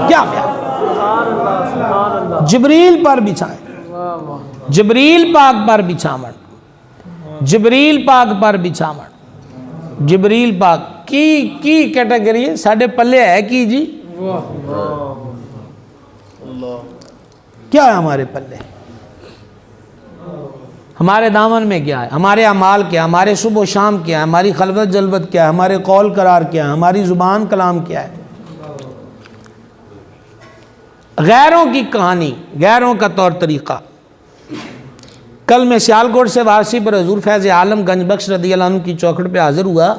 کیا جبریل پر بچھائیں, جبریل پاک پر بچھاون, جبریل پاک پر بچھاون. جبریل پاک کی کیٹیگری ہے ساڑھے پلے ہے کی جی, کیا ہے ہمارے پلے, ہمارے دامن میں کیا ہے, ہمارے اعمال کیا ہے, ہمارے صبح و شام کیا ہے, ہماری خلوت جلوت کیا ہے, ہمارے قول قرار کیا ہے, ہماری زبان کلام کیا ہے. غیروں کی کہانی, غیروں کا طور طریقہ. کل میں سیالکوٹ سے واپسی پر حضور فیض عالم گنج بخش رضی اللہ عنہ کی چوکھٹ پہ حاضر ہوا.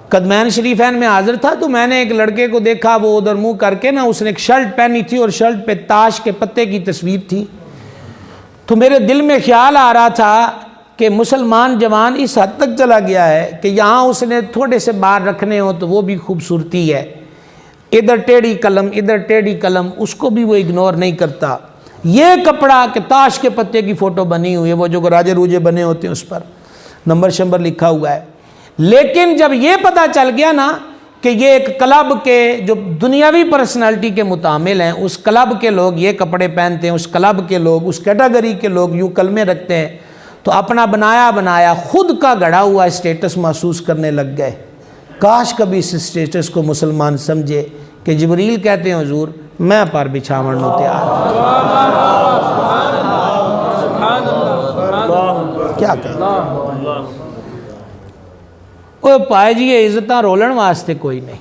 قدمین شریفین میں حاضر تھا تو میں نے ایک لڑکے کو دیکھا, وہ ادھر منہ کر کے نا, اس نے ایک شرٹ پہنی تھی اور شرٹ پہ تاش کے پتے کی تصویر تھی. تو میرے دل میں خیال آ رہا تھا کہ مسلمان جوان اس حد تک چلا گیا ہے کہ یہاں اس نے تھوڑے سے بار رکھنے ہوں تو وہ بھی خوبصورتی ہے. ادھر ٹیڑھی قلم, ادھر ٹیڑھی قلم, اس کو بھی وہ اگنور نہیں کرتا. یہ کپڑا کہ تاش کے پتے کی فوٹو بنی ہوئی ہے, وہ جو راجے روجے بنے ہوتے ہیں اس پر نمبر شمبر لکھا ہوا ہے. لیکن جب یہ پتہ چل گیا نا کہ یہ ایک کلب کے جو دنیاوی پرسنالٹی کے متعامل ہیں, اس کلب کے لوگ یہ کپڑے پہنتے ہیں, اس کلب کے لوگ, اس کیٹیگری کے لوگ یوں کلمے رکھتے ہیں, تو اپنا بنایا خود کا گڑھا ہوا اسٹیٹس محسوس کرنے لگ گئے. کاش کبھی اس اسٹیٹس کو مسلمان سمجھے کہ جبریل کہتے ہیں حضور میں پر بچھاون نو تیار ہوں. کیا کہیں وہ پائے جی یہ عزتاں رولن واسطے کوئی نہیں,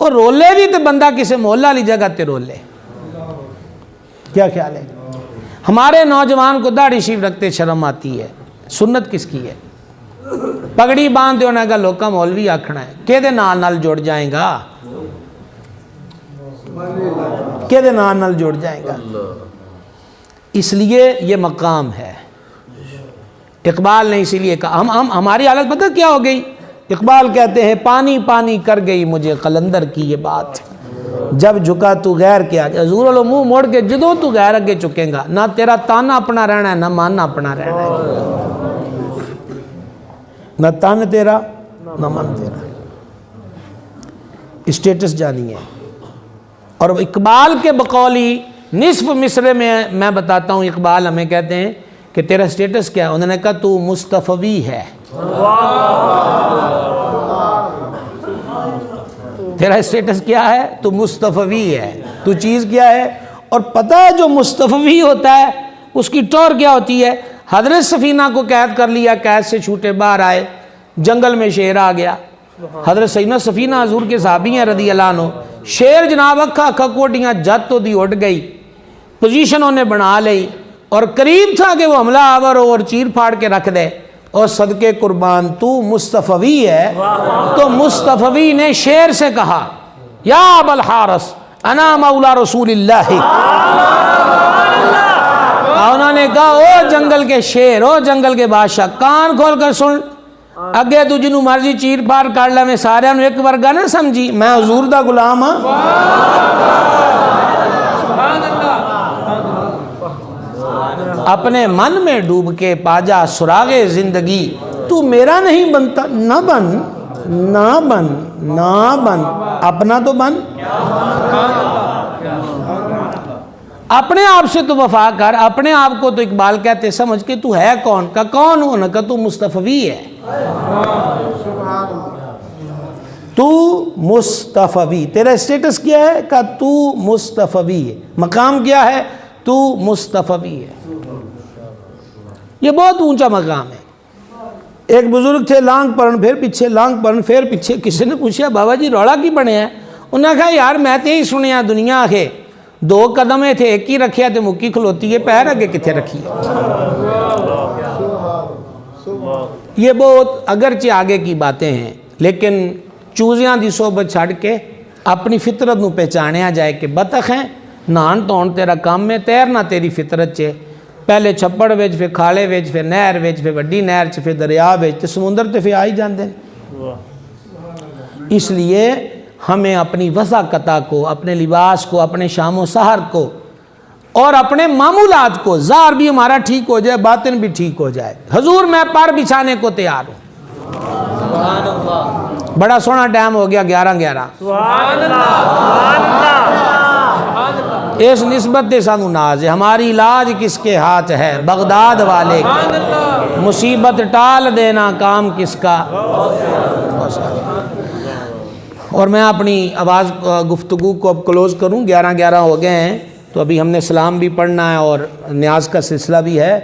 اور رولے بھی تو بندہ کسی محلہ والی جگہ تے رولے. کیا خیال ہے؟ ہمارے نوجوان کو داڑھی شریف رکھتے شرم آتی ہے. سنت کس کی ہے؟ پگڑی باندھ ہونے کا لوکا مولوی آکھنا ہے, کہ دے نال جڑ جائیں گا, کہ دے نال جڑ جائیں گا. اس لیے یہ مقام ہے. اقبال نے اسی لیے کہا, ہماری حالت پتہ کیا ہو گئی. اقبال کہتے ہیں پانی پانی کر گئی مجھے قلندر کی یہ بات, جب جھکا تو غیر کے آگے. حضور علیہ منہ موڑ کے جدوں تو غیر اگے چکے گا, نہ تیرا تانا اپنا رہنا ہے نہ ماننا اپنا رہنا ہے. نہ تان تیرا نہ من تیرا. اسٹیٹس جانی ہے. اور اقبال کے بقولی نصف مصرے میں بتاتا ہوں, اقبال ہمیں کہتے ہیں کہ تیرا سٹیٹس کیا ہے. انہوں نے کہا تو مصطفی ہے. تیرا سٹیٹس کیا ہے؟ تو مصطفی ہے. تو چیز کیا ہے؟ اور پتہ ہے جو مصطفی ہوتا ہے اس کی ٹور کیا ہوتی ہے. حضرت سفینہ کو قید کر لیا, قید سے چھوٹے باہر آئے, جنگل میں شیر آ گیا. حضرت سیدنا سفینہ حضور کے صحابی ہیں رضی اللہ عنہ. شیر جناب اکھا کوٹیاں جت تو دی اٹھ گئی, پوزیشن انہیں بنا لئی, اور قریب تھا کہ وہ حملہ آور ہو اور چیر پھاڑ کے رکھ دے. اور صدقے قربان تو مصطفی ہے. تو مصطفی نے شیر سے کہا یا ابا الحارث انا مولا رسول اللہ. انہوں نے کہا او جنگل کے شیر، او جنگل کے بادشاہ، کان کھول کر سن. اگے تو جنوں مرضی چیر پھاڑ کر لے، میں سارے ایک ورگا نہ سمجھی، میں حضور دا غلام ہاں. اپنے من میں ڈوب کے پاجا سراغ زندگی، تو میرا نہیں بنتا. نہ بن نہ بن نہ بن، اپنا تو بن. اپنے آپ سے تو وفا کر. اپنے آپ کو تو اقبال کہتے سمجھ کے تو ہے کون کا کون ہو، نہ کہ تو مصطفی ہے. تو مصطفی، تیرا اسٹیٹس کیا ہے؟ کہ تو مصطفی ہے. مقام کیا ہے؟ تو مصطفی ہے. یہ بہت اونچا مقام ہے. ایک بزرگ تھے، لانگ پرن پھر پیچھے، لانگ پرن پھر پیچھے. کسی نے پوچھا بابا جی روڑا کی بنے ہیں؟ انہوں نے کہا یار میں تے ہی سنیا دنیا کے 2 قدمیں تھے، ایک ہی رکھیا تے مکی کھلوتی ہے، پیر اگے کتنے رکھی ہے. یہ بہت اگرچہ آگے کی باتیں ہیں، لیکن چوزیاں دی صحبت چھڑ کے اپنی فطرت نو پہچانیا جائے کہ بطخ ہیں، نہان دھون تیرا کام ہے، تیرنا تیری فطرت چے. پہلے چھپڑ وچ، پھر کھالے وچ، پھر نہر وچ، پھر وڈی نہر چ، پھر دریا وچ، تے سمندر تے پھر آ ہی جاندے. اس لیے ہمیں اپنی وضاقتہ کو، اپنے لباس کو، اپنے شام و سحر کو اور اپنے معمولات کو، ظاہر بھی ہمارا ٹھیک ہو جائے، باطن بھی ٹھیک ہو جائے. حضور میں پر بچھانے کو تیار ہوں. بڑا سونا ٹائم ہو گیا 11:11. سبحان اللہ سبحان اللہ. اس نسبت دے سانو ناز ہے. ہماری علاج کس کے ہاتھ ہے؟ بغداد والے کے. مصیبت ٹال دینا کام کس کا؟ اور میں اپنی آواز گفتگو کو اب کلوز کروں. 11:11 ہو گئے ہیں، تو ابھی ہم نے سلام بھی پڑھنا ہے اور نیاز کا سلسلہ بھی ہے.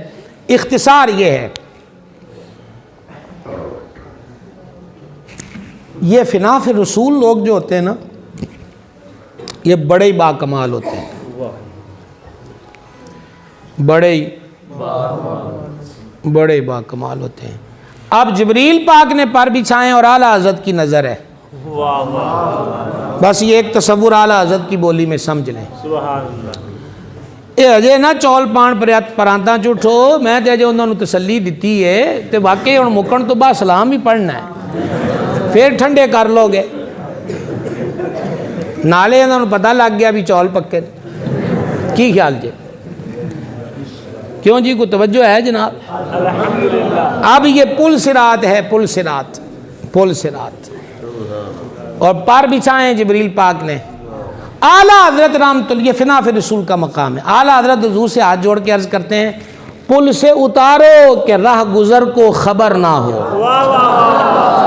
اختصار یہ ہے، یہ فنا فی رسول لوگ جو ہوتے ہیں نا، یہ بڑے ہی با کمال ہوتے ہیں، بڑے ہی با کمال ہوتے ہیں. اب جبریل پاک نے پر بچھائیں اور اعلیٰ حضرت کی نظر ہے. بس یہ ایک تصور اعلیٰ حضرت کی بولی میں سمجھ لیں. سبحان اللہ. یہ اجے نہ چول پان پرانتاں چٹھو، میں تے اجے انہوں نے تسلی دیتی ہے تے واقعی ہن مکن تو بعد سلام ہی پڑھنا ہے، پھر ٹھنڈے کر لو گے. نالے انہوں نے پتہ لگ گیا بھی چول پکے. کی خیال جی؟ کیوں جی کو توجہ ہے جناب؟ الحمدللہ. اب یہ پل صراط ہے، پل صراط، پل صراط. اور پر بچھائیں جبریل پاک نے. اعلیٰ حضرت رحمت اللہ، یہ فنا فی رسول کا مقام ہے. اعلیٰ حضرت حضور سے ہاتھ جوڑ کے عرض کرتے ہیں پل سے اتارو کہ راہ گزر کو خبر نہ ہو. واہ واہ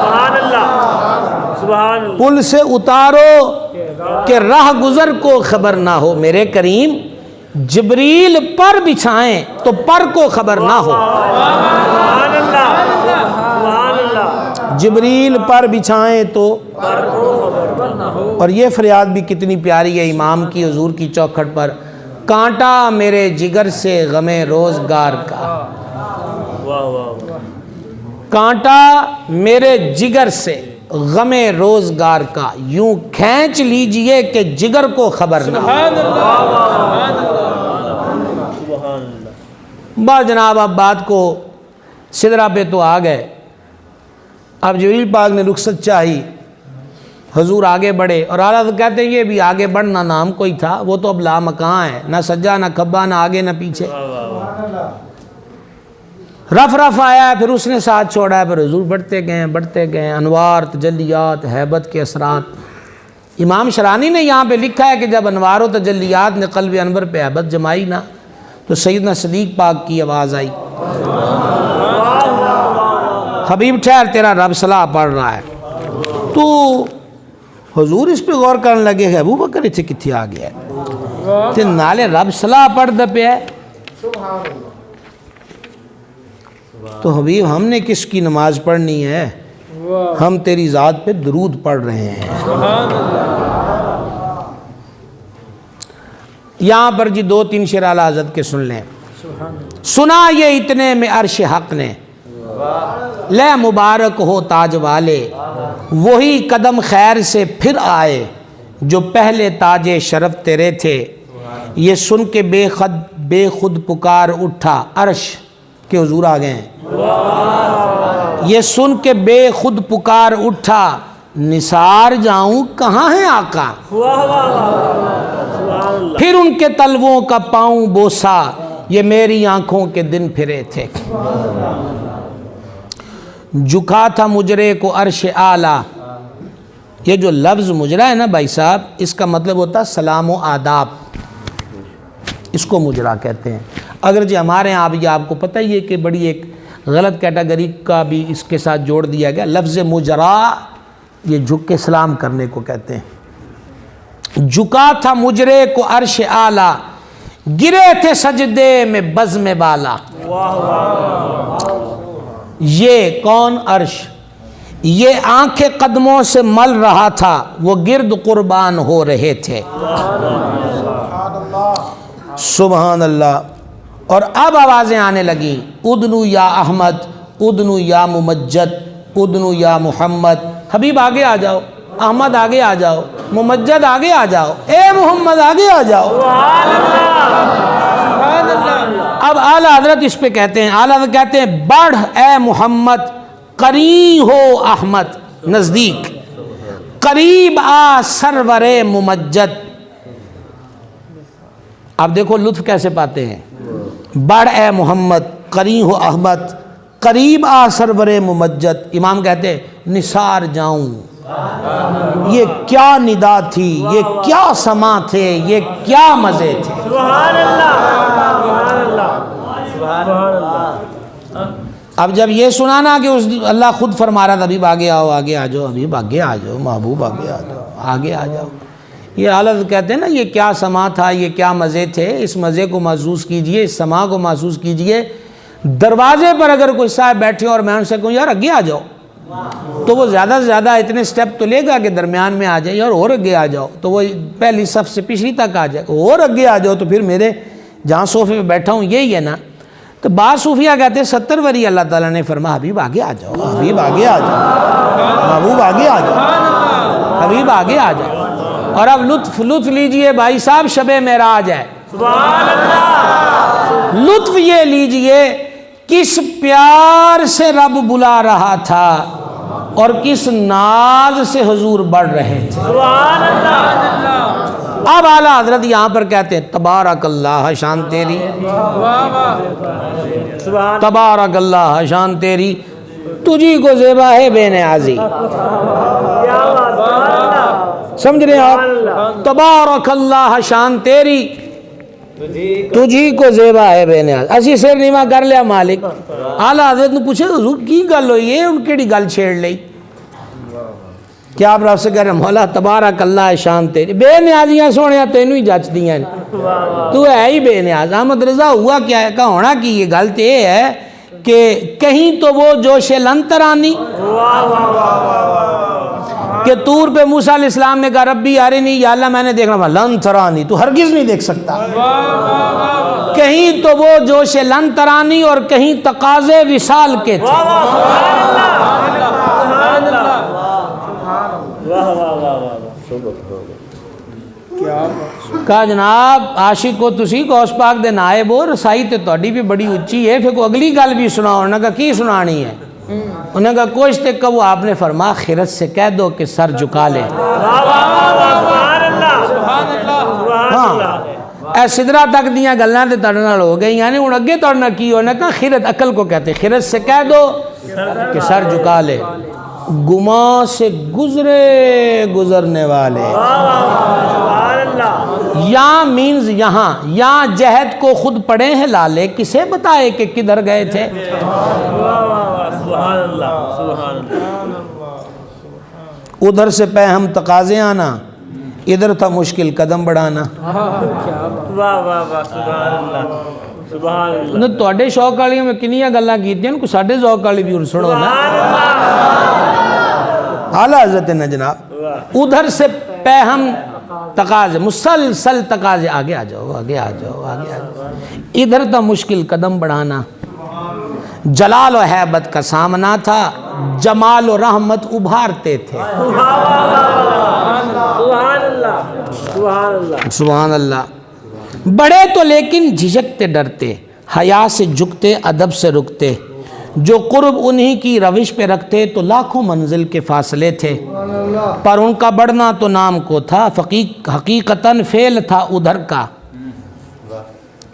سبحان اللہ سبحان اللہ. پل سے اتارو کہ راہ گزر کو خبر نہ ہو. میرے کریم جبریل پر بچھائیں تو پر کو خبر نہ ہو. سبحان اللہ سبحان اللہ. جبریل پر بچھائیں تو. اور یہ فریاد بھی کتنی پیاری ہے امام کی حضور کی چوکھٹ پر، کانٹا میرے جگر سے غم روزگار کا. واہ واہ. کانٹا میرے جگر سے غم روزگار کا، یوں کھینچ لیجئے کہ جگر کو خبر نہ ہو. بس جناب اب بات کو سدرا پہ تو آ گئے. اب جبریل پاک نے رخصت چاہی، حضور آگے بڑھے. اور اعلیٰ کہتے ہیں یہ بھی آگے بڑھنا نام کوئی تھا، وہ تو اب لامکاں ہے، نہ سجا نہ کھبا، نہ آگے نہ پیچھے. رف رف آیا ہے، پھر اس نے ساتھ چھوڑا ہے، پھر حضور بڑھتے گئے. انوار، تجلیات، ہیبت کے اثرات. امام شرانی نے یہاں پہ لکھا ہے کہ جب انوار و تجلیات نے قلب انور پہ ہیبت جمائی نا، تو سیدنا صدیق پاک کی آواز آئی حبیب ٹھہر تیرا رب صلاح پڑھ رہا ہے. تو حضور اس پہ غور کرنے لگے کہ ابو بکر اتھے کتھے آ گیا ہے تے نالے رب صلاح پڑھ دے پہ ہے. تو حبیب ہم نے کس کی نماز پڑھنی ہے؟ ہم تیری ذات پہ درود پڑھ رہے ہیں. یہاں پر جی 2-3 شعر اعلیٰ حضرت کے سن لیں. سنا یہ اتنے میں عرش حق نے، لے مبارک ہو تاج والے، وہی قدم خیر سے پھر آئے جو پہلے تاج شرف تیرے تھے۔ یہ سن کے بے خود پکار اٹھا، عرش کے حضور آ گئے ہیں، یہ سن کے بے خود پکار اٹھا، نثار جاؤں کہاں ہے آقا، پھر ان کے تلووں کا پاؤں بوسا، یہ میری آنکھوں کے دن پھرے تھے۔ جھکا تھا مجرے کو عرش اعلیٰ، یہ جو لفظ مجرا ہے نا بھائی صاحب، اس کا مطلب ہوتا ہے سلام و آداب، اس کو مجرا کہتے ہیں۔ اگرچہ ہمارے ہاں بھی آپ کو پتہ ہی ہے کہ بڑی ایک غلط کیٹیگری کا بھی اس کے ساتھ جوڑ دیا گیا، لفظ مجرا یہ جھک کے سلام کرنے کو کہتے ہیں۔ جھکا تھا مجرے کو عرش اعلیٰ، گرے تھے سجدے میں بزم بالا۔ یہ کون عرش، یہ آنکھیں قدموں سے مل رہا تھا، وہ گرد قربان ہو رہے تھے۔ سبحان اللہ۔ اور اب آوازیں آنے لگیں، ادنو یا احمد، ادنو یا ممجد، ادنو یا محمد، حبیب آگے آ جاؤ، احمد آگے آ جاؤ، ممجد آگے آ جاؤ، اے محمد آگے آ جاؤ۔ اب اعلیٰ حضرت اس پہ کہتے ہیں، اعلیٰ حضرت کہتے ہیں بڑھ اے محمد، قریب ہو احمد، نزدیک، قریب آ سرور ممجد۔ اب دیکھو لطف کیسے پاتے ہیں، بڑھ اے محمد، قریب ہو احمد، قریب آ سرور ممجد۔ امام کہتے ہیں نثار جاؤں، یہ کیا ندا تھی، یہ کیا سما تھے، یہ کیا مزے تھے۔ سبحان اللہ، سبحان اللہ، سبحان اللہ۔ اب جب یہ سنانا کہ اللہ خود فرما رہا تھا حبیب آگے آؤ، آگے آ جاؤ، حبیب آگے آ جاؤ، محبوب آگے آ جاؤ، آگے آ جاؤ، یہ حالت کہتے ہیں نا یہ کیا سما تھا، یہ کیا مزے تھے، اس مزے کو محسوس کیجئے، اس سما کو محسوس کیجئے۔ دروازے پر اگر کوئی صاحب بیٹھے اور میں ان سے کہوں یار آگے آ جاؤ، تو وہ زیادہ سے زیادہ اتنے سٹیپ تو لے گا کہ درمیان میں آ جائے، اور اگے آ جاؤ، تو وہ پہلی صف سے پچھلی تک آ جائے، اور اگے آ جاؤ تو پھر میرے جہاں صوفے پہ بیٹھا ہوں یہی ہے نا۔ تو بعض صوفیہ کہتے ہیں 70 وری اللہ تعالیٰ نے فرمایا حبیب آگے آ جاؤ، حبیب آگے آ جاؤ، محبوب آگے آ جاؤ، حبیب آگے آ جاؤ۔ اور اب لطف لیجئے بھائی صاحب، شب معراج ہے، سبحان اللہ۔ لطف یہ لیجئے کس پیار سے رب بلا رہا تھا اور کس ناز سے حضور بڑھ رہے تھے۔ سبحان اللہ۔ اب اعلیٰ حضرت یہاں پر کہتے ہیں تبارک اللہ شان تیری، سبحان تبارک اللہ شان تیری، تجھی کو زیبا ہے بے نیازی۔ کیا بات، سبحان اللہ، سمجھ رہے ہیں آپ، تبارک اللہ شان تیری، تجھی کو زیبا ہے بے نیاز۔ اسی سر نیما کر لیا مالک۔ اعلیٰ حضرت نے پوچھے حضور کی گل ہوئی ہے، ان کیڑی گل چھیڑ لئی؟ کیا آپ رب سے کہہ رہے ہیں مولا تبارک اللہ شان تیری، بے نیازیاں سونے تینوں ہی جچ دیاں، تو ہے ہی بے نیاز۔ احمد رضا ہوا کیا ہے کہ ہونا کی یہ غلط یہ ہے کہ کہیں تو وہ جوش لنترانی کہ طور پہ موسیٰ علیہ السلام نے کہا ربی ارنی، یا اللہ میں نے دیکھنا، لن ترانی، تو ہرگز نہیں دیکھ سکتا۔ کہیں تو وہ جوش لن ترانی اور کہیں تقاضے وصال کے تھے۔ کہا جناب عاشق کو تسی غوث پاک دے نائب ہو، رسائی تے تہاڈی بھی بڑی اچھی ہے، پھر کو اگلی گل بھی سناؤ۔ انہوں نے کہا کی سنانی ہے؟ انہوں نے کہا کچھ تے کہو، آپ نے فرمایا خرد سے کہہ دو کہ سر جھکا لے۔ ہاں اے سدرا تک دیاں گلاں تے تہاڈے نال ہو گئی، یعنی ہن اگے تہاڈے نال کی ہونا؟ کہا خرد عقل کو کہتے، خرد سے کہہ دو کہ سر جھکا لے، گماں سے گزرے گزرنے والے۔ یا مینز یہاں، یا جہد کو خود پڑے ہیں لالے، کسے بتائے کہ کدھر گئے تھے۔ ادھر سے پہ ہم تقاضے آنا، ادھر تھا مشکل قدم بڑھانا۔ تواڈے شوق والیاں میں کنیاں گلاں کیتیاں، کوئی ساڈے ذوق والی بھی سنو نا۔ اعلیٰ حضرت نے جناب ادھر سے پہ ہم تقاضے مسلسل تقاضے، آگے آ جاؤ آگے آ جاؤ آگے آ جاؤ، ادھر تھا مشکل قدم بڑھانا، جلال و ہیبت کا سامنا تھا، جمال و رحمت ابھارتے تھے۔ سبحان اللہ سبحان اللہ سبحان اللہ۔ بڑے تو لیکن جھجکتے ڈرتے، حیا سے جھکتے ادب سے رکتے، جو قرب انہی کی روش پہ رکھتے تو لاکھوں منزل کے فاصلے تھے، پر ان کا بڑھنا تو نام کو تھا، حقیقتاً فعل تھا ادھر کا،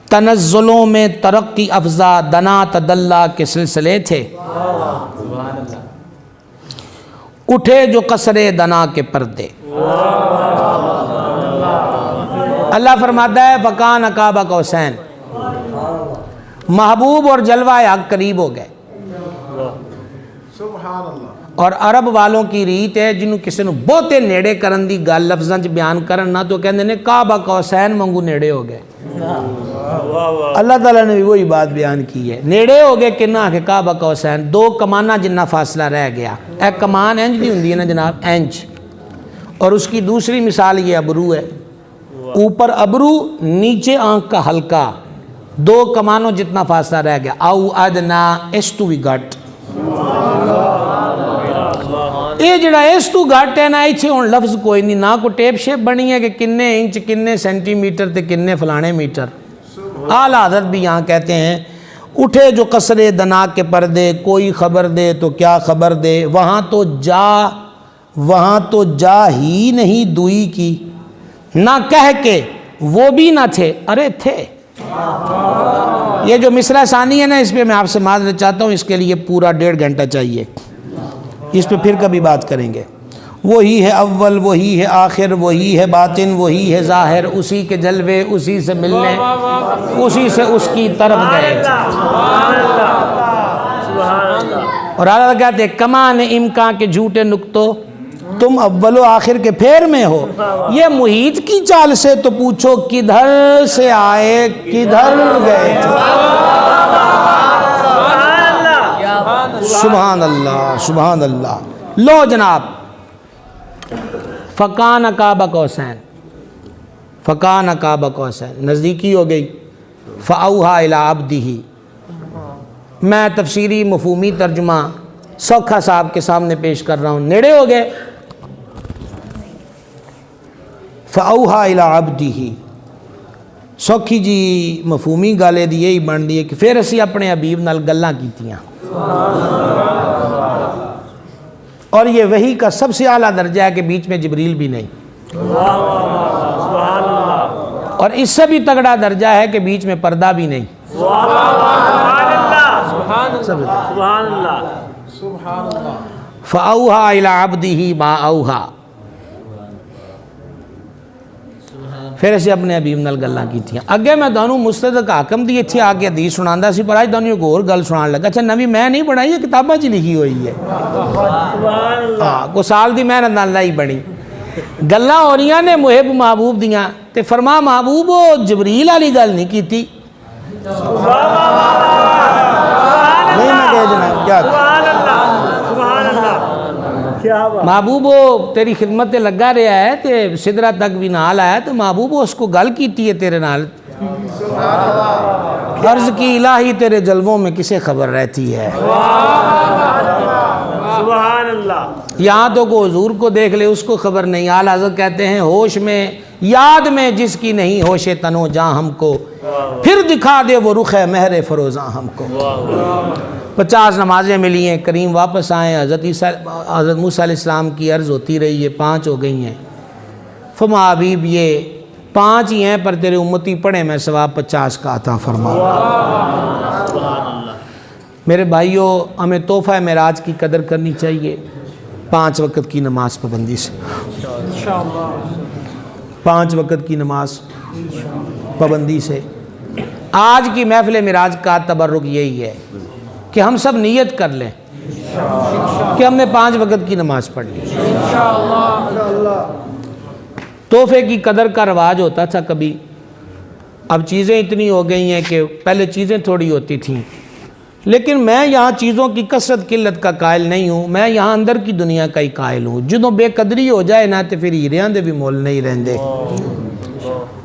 تنزلوں میں ترقی افزا دنا تدلہ کے سلسلے تھے، اٹھے جو قصرے دنا کے پردے۔ اللہ فرماتا ہے فکان قاب قوسین، محبوب اور جلوہ حق قریب ہو گئے۔ اور عرب والوں کی ریت ہے جنہوں کسی نے بہتے نیڑے کرن دی گل لفظاں چ بیان کرن نہ تو کہندے نے قاب قوسین منگو نیڑے ہو گئے۔ اللہ تعالیٰ نے بھی وہی بات بیان کی ہے، نیڑے ہو گئے کنہ کہ قاب قوسین، دو کمانہ جنہ فاصلہ رہ گیا۔ ایک کمان انج دی ہوندی ہے نا جناب، انج، اور اس کی دوسری مثال یہ ابرو ہے، اوپر ابرو نیچے آنکھ کا حلقہ، دو کمانوں جتنا فاصلہ رہ گیا، او ادنا اس تو بھی گھٹ۔ یہ جڑا اس تو گھٹ ہے نا، ایتھے ہن لفظ کوئی نہیں، نہ کو ٹیپ شیپ بنی ہے کہ کنے انچ کنے سینٹی میٹر تے کنے فلانے میٹر۔ اعلیٰ حضرت بھی یہاں کہتے ہیں اٹھے جو قصرے دنا کے پردے، کوئی خبر دے تو کیا خبر دے، وہاں تو جا ہی نہیں دوئی کی، نہ کہہ کے وہ بھی نہ تھے، ارے تھے۔ یہ جو مصرع ثانی ہے نا، اس پہ میں آپ سے معذرت چاہتا ہوں، اس کے لیے پورا 1.5 گھنٹہ چاہیے، اس پہ پھر کبھی بات کریں گے۔ وہی ہے اول، وہی ہے آخر، وہی ہے باطن، وہی ہے ظاہر، اسی کے جلوے اسی سے ملنے، اسی سے اس کی طرف گئے۔ اور اللہ کہتے ہیں کمان امکان کے جھوٹے نکتوں، تم اول و آخر کے پھیر میں ہو۔ یہ محیط کی چال سے تو پوچھو کدھر سے آئے کدھر گئے تھے۔ سبحان اللہ سبحان اللہ۔ لو جناب، فکان قاب قوسین، فکان قاب قوسین، نزدیکی ہو گئی۔ فاوحی الی عبدہ، میں تفسیری مفہومی ترجمہ سوکھا صاحب کے سامنے پیش کر رہا ہوں، نیڑے ہو گئے۔ فاوحی الی عبدہ، سوکھی جی مفہومی گالے دی یہی بن دی ہے کہ پھر اسی اپنے حبیب نال گلاں کیتیاں، اور یہ وحی کا سب سے اعلیٰ درجہ ہے کہ بیچ میں جبریل بھی نہیں، اور اس سے بھی تگڑا درجہ ہے کہ بیچ میں پردہ بھی نہیں۔ فَأَوْحَى إِلَىٰ عَبْدِهِ مَا أَوْحَى، پھر اسے اپنے حبیب نال گلاں کیتیاں۔ اگے میں دانوں مستدرک حاکم دی اتھے آ کے حدیث سناندا سی، پر اج دانوں ایک اور گل سنان لگا۔ اچھا نبی میں نہیں بنائی، یہ کتاباں چ لکھی ہوئی ہے، ہاں کو سال دی محنت نال نہیں بنی۔ گلاں ہو رہیاں نے محب محبوب دیاں، تے فرما محبوب وہ جبریل والی گل نہیں کیتی۔ نہیں میں کہہ جناب کیا محبوب وہ تیری خدمت تے لگا رہا ہے تے سدرہ تک بھی نال آیا، تو محبوب اس کو گل کیتی ہے تیرے نال، عرض کی الہی تیرے جلووں میں کسے خبر رہتی ہے۔ سبحان اللہ۔ یہاں تو کو حضور کو دیکھ لے اس کو خبر نہیں۔ اعلیٰ حضرت کہتے ہیں ہوش میں یاد میں جس کی نہیں ہوش تنو جاں ہم کو، پھر دکھا دے وہ رخ مہر فروزاں ہم کو۔ 50 نمازیں ملی ہیں، کریم واپس آئے، حضرت موسیٰ علیہ السلام کی عرض ہوتی رہی ہے، 5 ہو گئی ہیں۔ فرما حبیب یہ 5 ہی ہیں، پر تیرے امتی پڑھیں میں ثواب 50 کا عطا فرما۔ میرے بھائیوں، ہمیں تحفہ معراج کی قدر کرنی چاہیے، 5 وقت کی نماز پابندی سے، 5 وقت کی نماز پابندی سے۔ آج کی محفل معراج کا تبرک یہی ہے کہ ہم سب نیت کر لیں کہ ہم نے 5 وقت کی نماز پڑھنی۔ تحفے کی قدر کا رواج ہوتا تھا کبھی، اب چیزیں اتنی ہو گئی ہیں کہ پہلے چیزیں تھوڑی ہوتی تھیں، لیکن میں یہاں چیزوں کی کثرت قلت کا قائل نہیں ہوں، میں یہاں اندر کی دنیا کا ہی قائل ہوں۔ جدوں بے قدری ہو جائے نا تو پھر ہیریاں دے بھی مول نہیں رہندے،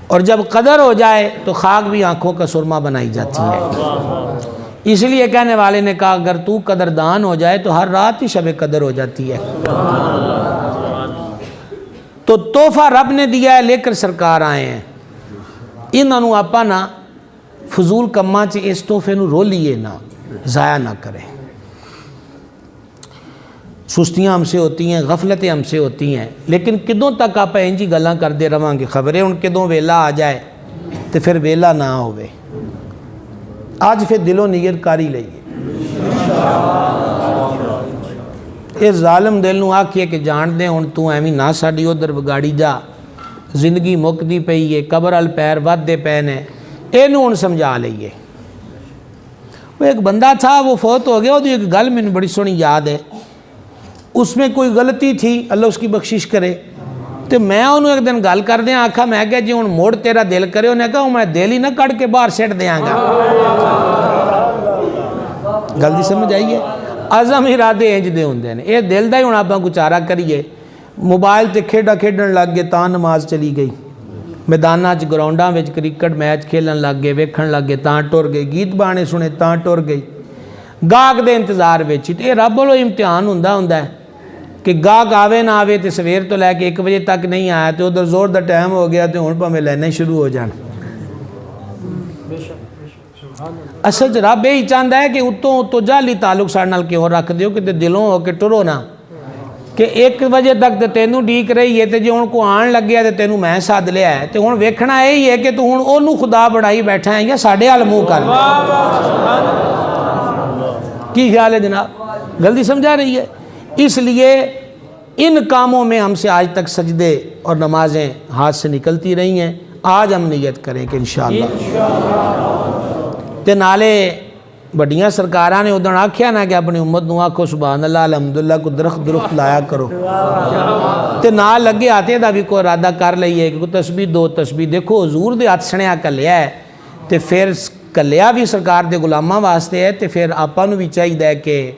اور جب قدر ہو جائے تو خاک بھی آنکھوں کا سرما بنائی جاتی ہے۔ اس لیے کہنے والے نے کہا اگر تو قدردان ہو جائے تو ہر رات ہی شب قدر ہو جاتی ہے۔ تو تحفہ رب نے دیا ہے، لے کر سرکار آئے ہیں، انہوں آپا نہ فضول کماں چ اس تحفے نو رو لیے نہ ضائع نہ کریں۔ سستیاں ہم سے ہوتی ہیں، غفلتیں ہم سے ہوتی ہیں، لیکن کدوں تک آپ انجی گلاں کردے رہاں گے، خبریں ان کدوں ویلا آ جائے تو پھر ویلا نہ ہوئے۔ آج پھر دلوں نیت کاری لئیے، اس ظالم دل نو آکھیے کہ جان دیں ہن تو ایویں نہ ساڈی ادھر وگاڑی جا، زندگی مکدی پئی ہے، قبر ال پیر ودے پے نے، اینوں ہن سمجھا لئیے۔ وہ ایک بندہ تھا، وہ فوت ہو گیا، وہ ایک گل میں بڑی سونی یاد ہے، اس میں کوئی غلطی تھی، اللہ اس کی بخشش کرے، تو میں انہوں ایک دن گل کر دیا، آکھا میں کہا جی ہن موڑ تیرا دل کرے، انہیں کہا میں دل ہی نہ کڑ کے باہر سیٹ دیاں گا۔ گل دی سمجھ آئیے، عزم ارادے انج دے ہوندے ہیں، یہ دل دا ہی ہن آپاں کچھ چارہ کریے۔ موبائل تے کھیڈا کھیڈن لگ گئے، تاں نماز چلی گئی، میداناں چ گراؤنڈاں وچ کرکٹ میچ کھیلن لگ گئے، ویکھن لگ گئے، تاں ٹر گئی، گیت بانے سنے تاں ٹر گئی، گاہک دے انتظار وچ۔ یہ رب والوں امتحان ہوندا ہے کہ گاہک آوے نہ آوے تے سویر تو لے کے 1 بجے تک نہیں آیا تو ادھر زور دا ٹائم ہو گیا تو ہن پاویں لینے شروع ہو جان۔ اصل رب یہی چاہتا ہے کہ اتوں جعلی تعلق ساڈے نال کیوں رکھ دیو کہ دلوں ہو کے ٹرو نہ، کہ 1 بجے تک تو تینوں ڈیک رہی ہے، تو جی ہن کو آن لگیا تو تینوں میں سد لیا ہے، تو ہن ویکھنا یہی ہے کہ تو ہن اونوں خدا بنائی بیٹھا ہے یا ساڈے وال منہ کر کی خیال ہے جناب؟ جلدی سمجھا رہی ہے؟ اس لیے ان کاموں میں ہم سے آج تک سجدے اور نمازیں ہاتھ سے نکلتی رہی ہیں، آج ہم نیت کریں کہ انشاءاللہ تے نالے بڑیاں سرکاراں نے ادھر آکھیا نا کہ اپنی امت نو آکھو سبحان اللہ الحمدللہ کو درخت لایا کرو، تے نال لگے آتے دا بھی کوئی ارادہ کر لئیے کہ کوئی تسبیح 2 تسبیح، دیکھو حضور دے ہاتھ سنیا کلیا ہے تے پھر کلیا بھی سرکار دے غلاماں واسطے ہے، تے پھر آپاں نو بھی چاہیے ہے کہ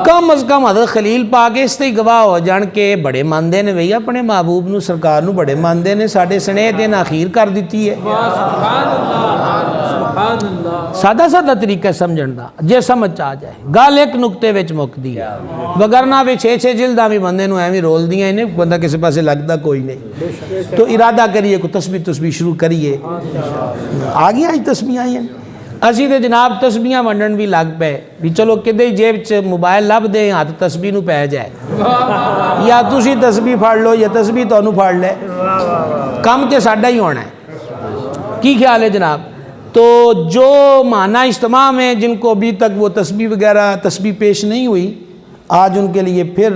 کم از کم حضرت خلیل پاک اس تے گواہ ہو جان کے بڑے ماندے نے بھئی اپنے محبوب نو سرکار نو بڑے ماندے نے، ساڈے سنے دن اخیر کر دیتی ہے۔ سادہ سادہ طریقہ سمجھن دا جے سمجھ آ جائے، گل ایک نقطے وچ مکدی ہے، وگرنہ بھی 6 جلداں بھی بندے نو ایویں رول دیاں انہیں بندہ کسی پاسے لگتا کوئی نہیں۔ تو ارادہ کریے کوئی تسبیح شروع کریے، آ گیا آج تسبیح آئی ہیں، اسی تے جناب تسبیحاں ونڈن بھی لگ پے بھی چلو کدے جیب چ موبائل لب دے ہاتھ تسبیح نو پے جائے، یا تسی تسبیح پھڑ لو یا تسبیح تانوں پھڑ لے، کم تے ساڈا ہی ہونا ہے۔ کی خیال ہے جناب؟ تو جو مانا اجتماع میں جن کو ابھی تک وہ تسبیح وغیرہ تسبیح پیش نہیں ہوئی، آج ان کے لیے پھر